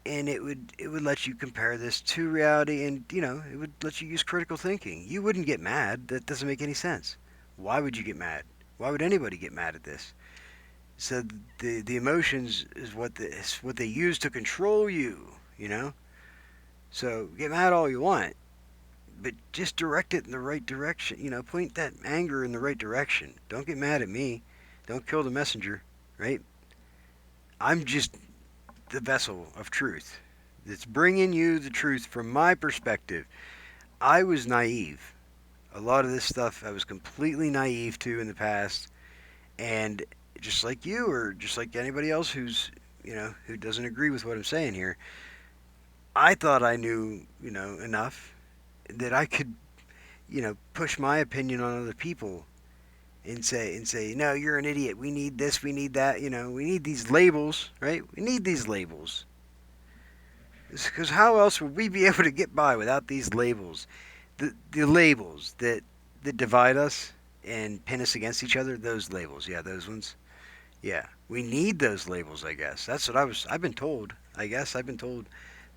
and it would let you compare this to reality, and it would let you use critical thinking. You wouldn't get mad. That doesn't make any sense. Why would you get mad? Why would anybody get mad at this? So the emotions is what they use to control you. So get mad all you want, but just direct it in the right direction. Point that anger in the right direction. Don't get mad at me. Don't kill the messenger, right? I'm just the vessel of truth that's bringing you the truth from my perspective. I was naive. A lot of this stuff I was completely naive to in the past, and just like you or just like anybody else who doesn't agree with what I'm saying here, I thought I knew, enough that I could, push my opinion on other people and say, no, you're an idiot. We need this, we need that. We need these labels, right? We need these labels. Because how else would we be able to get by without these labels? The labels that divide us and pin us against each other. Those labels, yeah, those ones. Yeah, we need those labels. I guess that's what I've been told. I guess I've been told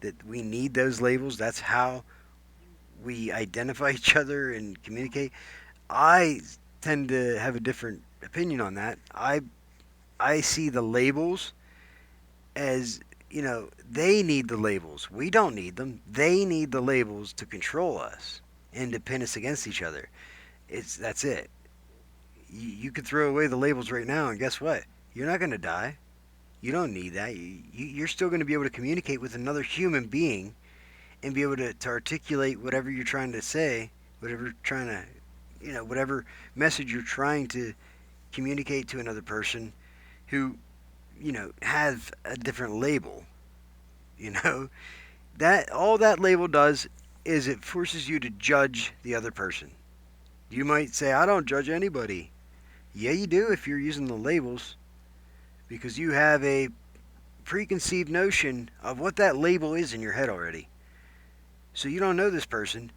that we need those labels. That's how we identify each other and communicate. I tend to have a different opinion on that. I see the labels as, they need the labels. We don't need them. They need the labels to control us and to pin us against each other. That's it. You could throw away the labels right now, and guess what? You're not going to die. You don't need that. You're still going to be able to communicate with another human being and be able to articulate whatever you're trying to say, whatever you're trying to, whatever message you're trying to communicate to another person who, have a different label. You know, that all that label does is it forces you to judge the other person. You might say, I don't judge anybody. Yeah, you do if you're using the labels because you have a preconceived notion of what that label is in your head already. So you don't know this person,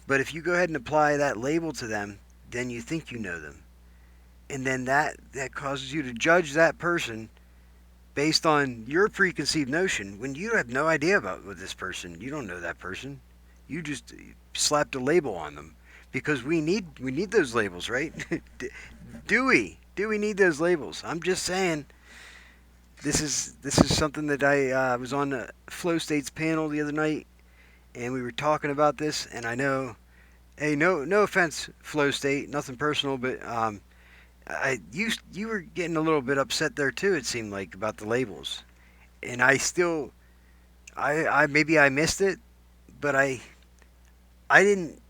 but if you go ahead and apply that label to them, then you think you know them. And then that causes you to judge that person based on your preconceived notion when you have no idea about what this person. You don't know that person. You just slapped a label on them because we need those labels, right? Do we? Do we need those labels? I'm just saying. This is something that I was on the Flow States panel the other night, and we were talking about this. And I know, hey, no offense, Flow State, nothing personal, but you were getting a little bit upset there too. It seemed like about the labels, and I still, I maybe I missed it, but I didn't,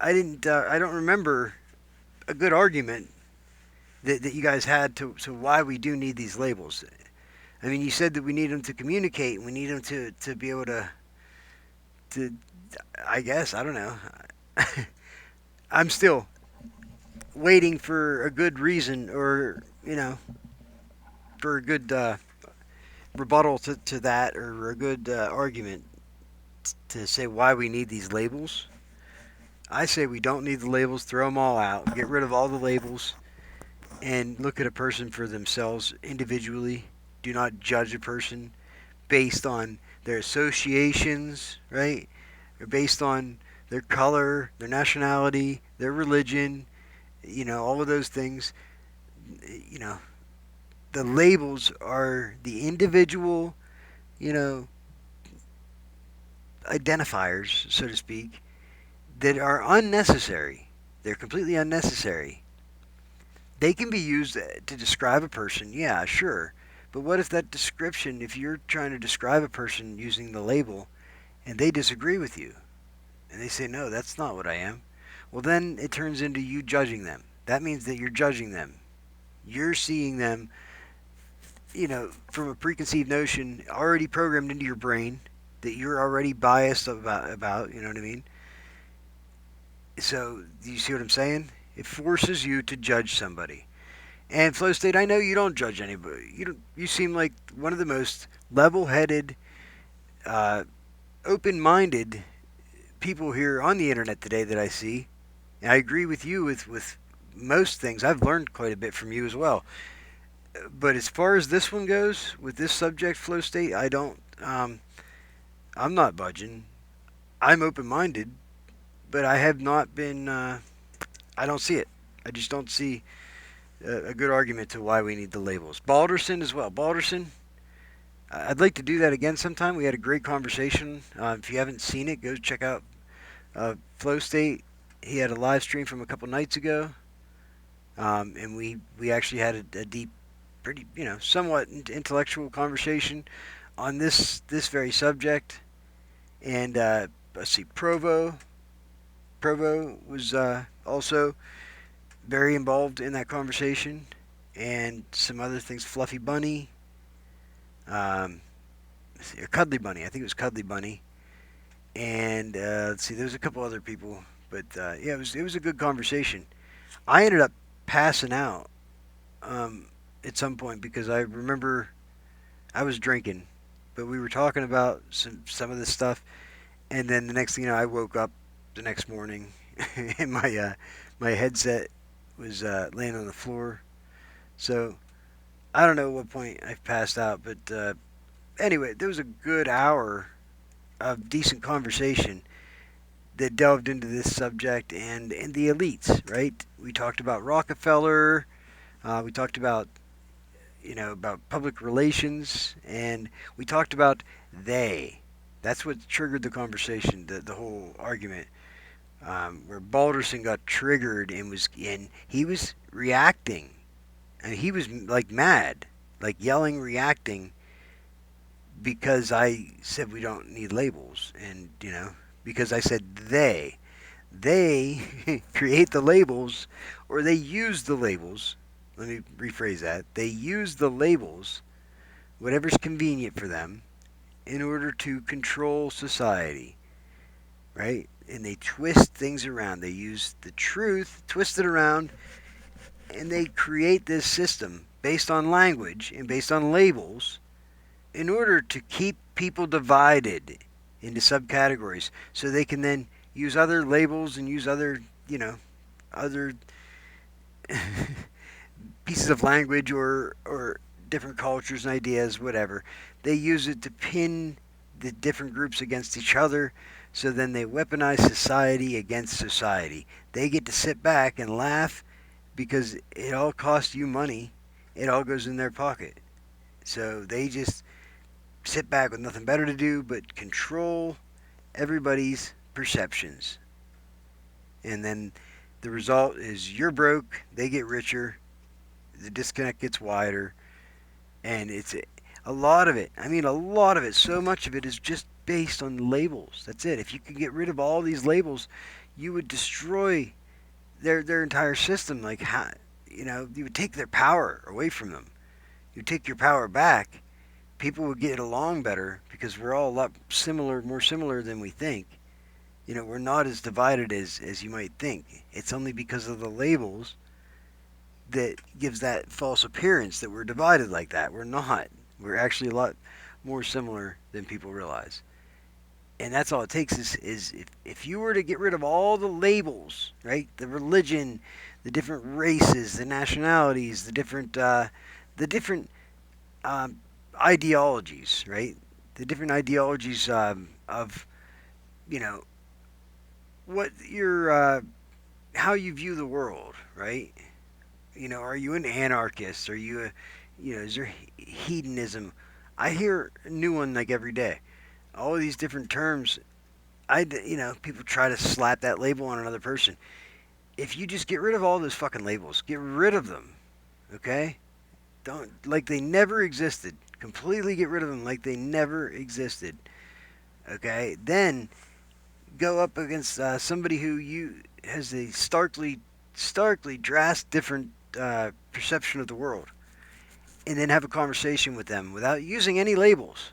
I don't remember a good argument that you guys had to why we do need these labels. I mean, you said that we need them to communicate. We need them to be able to. I guess I don't know. I'm still waiting for a good reason, or for a good rebuttal to that, or a good argument to say why we need these labels. I say we don't need the labels. Throw them all out. Get rid of all the labels and look at a person for themselves individually. Do not judge a person based on their associations, right? Or based on their color, their nationality, their religion, all of those things. You know, the labels are the individual, you know, identifiers, so to speak, that are unnecessary. They're completely unnecessary. They can be used to describe a person, yeah, sure. But what if that description, if you're trying to describe a person using the label and they disagree with you and they say, no, that's not what I am, well, then it turns into you judging them. That means that you're judging them. You're seeing them, from a preconceived notion already programmed into your brain that you're already biased about, you know what I mean? So, do you see what I'm saying? It forces you to judge somebody. And Flow State, I know you don't judge anybody. You seem like one of the most level-headed, uh, open-minded people here on the internet today that I see. And I agree with you with most things. I've learned quite a bit from you as well. But as far as this one goes, with this subject, Flow State, I don't. I'm not budging. I'm open-minded, but I have not been. I don't see it. I just don't see a good argument to why we need the labels. Balderson as well. Balderson, I'd like to do that again sometime. We had a great conversation. If you haven't seen it, go check out Flow State. He had a live stream from a couple nights ago, and we actually had a deep, pretty somewhat intellectual conversation on this very subject. And let's see, Provo was also very involved in that conversation, and some other things. Fluffy Bunny, um, Cuddly Bunny. I think it was Cuddly Bunny, and let's see, there was a couple other people, but yeah, it was a good conversation. I ended up passing out at some point because I remember I was drinking, but we were talking about some of this stuff, and then the next thing you know, I woke up the next morning, and my headset was laying on the floor. So I don't know at what point I passed out, but anyway, there was a good hour of decent conversation that delved into this subject and the elites, right? We talked about Rockefeller. We talked about about public relations, and we talked about they. That's what triggered the conversation, the whole argument, where Balderson got triggered and he was reacting. and he was like mad, like yelling, reacting because I said we don't need labels, and because I said they create the labels, or they use the labels. Let me rephrase that. They use the labels, whatever's convenient for them, in order to control society, right? And they twist things around. They use the truth, twist it around, and they create this system based on language and based on labels in order to keep people divided into subcategories so they can then use other labels and use other pieces of language or different cultures and ideas, whatever. They use it to pin the different groups against each other. So then they weaponize society against society. They get to sit back and laugh because it all costs you money. It all goes in their pocket. So they just sit back with nothing better to do but control everybody's perceptions. And then the result is you're broke, they get richer, the disconnect gets wider, and it's a lot of it. I mean, a lot of it. So much of it is just based on labels. That's it. If you could get rid of all these labels, you would destroy their entire system. Like how, you would take their power away from them. You take your power back. People would get along better because we're all a lot similar, more similar than we think. We're not as divided as you might think. It's only because of the labels that gives that false appearance that we're divided like that. We're not. We're actually a lot more similar than people realize. And that's all it takes is if you were to get rid of all the labels, right? The religion, the different races, the nationalities, the different um, ideologies, right? The different ideologies of you know what your how you view the world, right? Are you an anarchist? Are you is there hedonism? I hear a new one like every day. All of these different terms. People try to slap that label on another person. If you just get rid of all those fucking labels, get rid of them, okay? Don't like they never existed. Completely get rid of them like they never existed, okay? Then go up against somebody who you has a starkly drastic different perception of the world, and then have a conversation with them without using any labels,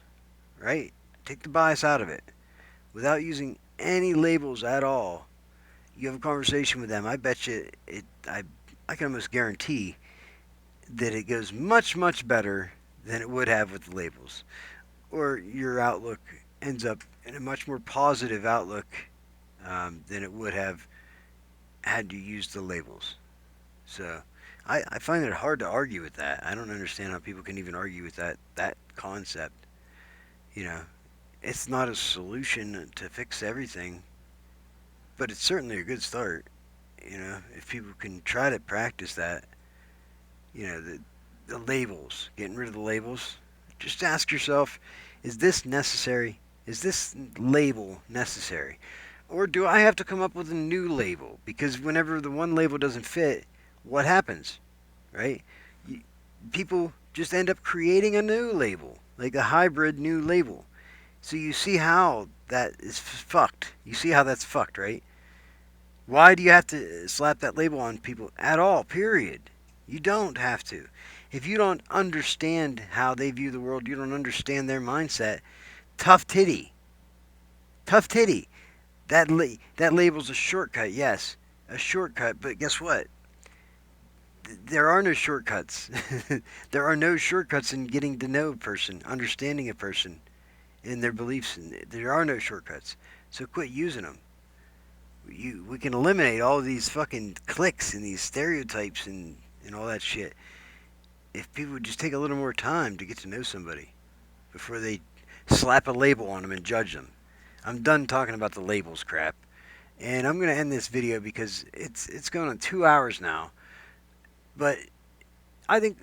right? Take the bias out of it. Without using any labels at all, you have a conversation with them. I bet you I can almost guarantee that it goes much better than it would have with the labels, or your outlook ends up in a much more positive outlook than it would have had you used the labels. So I find it hard to argue with that. I don't understand how people can even argue with that concept. You know, it's not a solution to fix everything, but it's certainly a good start. If people can try to practice that, the labels, getting rid of the labels, just ask yourself, is this necessary? Is this label necessary? Or do I have to come up with a new label? Because whenever the one label doesn't fit, what happens? Right? People just end up creating a new label, like a hybrid new label. So you see how that is fucked. You see how that's fucked, right? Why do you have to slap that label on people at all, period? You don't have to. If you don't understand how they view the world, you don't understand their mindset, tough titty. Tough titty. That label's a shortcut, yes. A shortcut, but guess what? There are no shortcuts. There are no shortcuts in getting to know a person, understanding a person, and their beliefs. There are no shortcuts. So quit using them. We can eliminate all of these fucking cliques and these stereotypes and all that shit if people would just take a little more time to get to know somebody before they slap a label on them and judge them. I'm done talking about the labels crap, and I'm gonna end this video because it's going on 2 hours now. But I think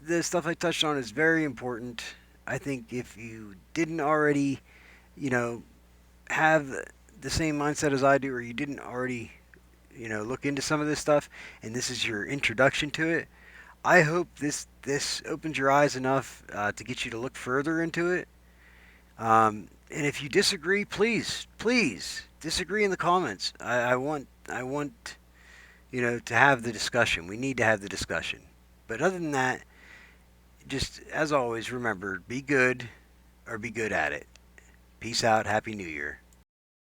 the stuff I touched on is very important. I think if you didn't already, you know, have the same mindset as I do, or you didn't already, look into some of this stuff, and this is your introduction to it, I hope this opens your eyes enough to get you to look further into it. And if you disagree, please disagree in the comments. I want to have the discussion. We need to have the discussion. But other than that, just as always, remember, be good or be good at it. Peace out. Happy New Year.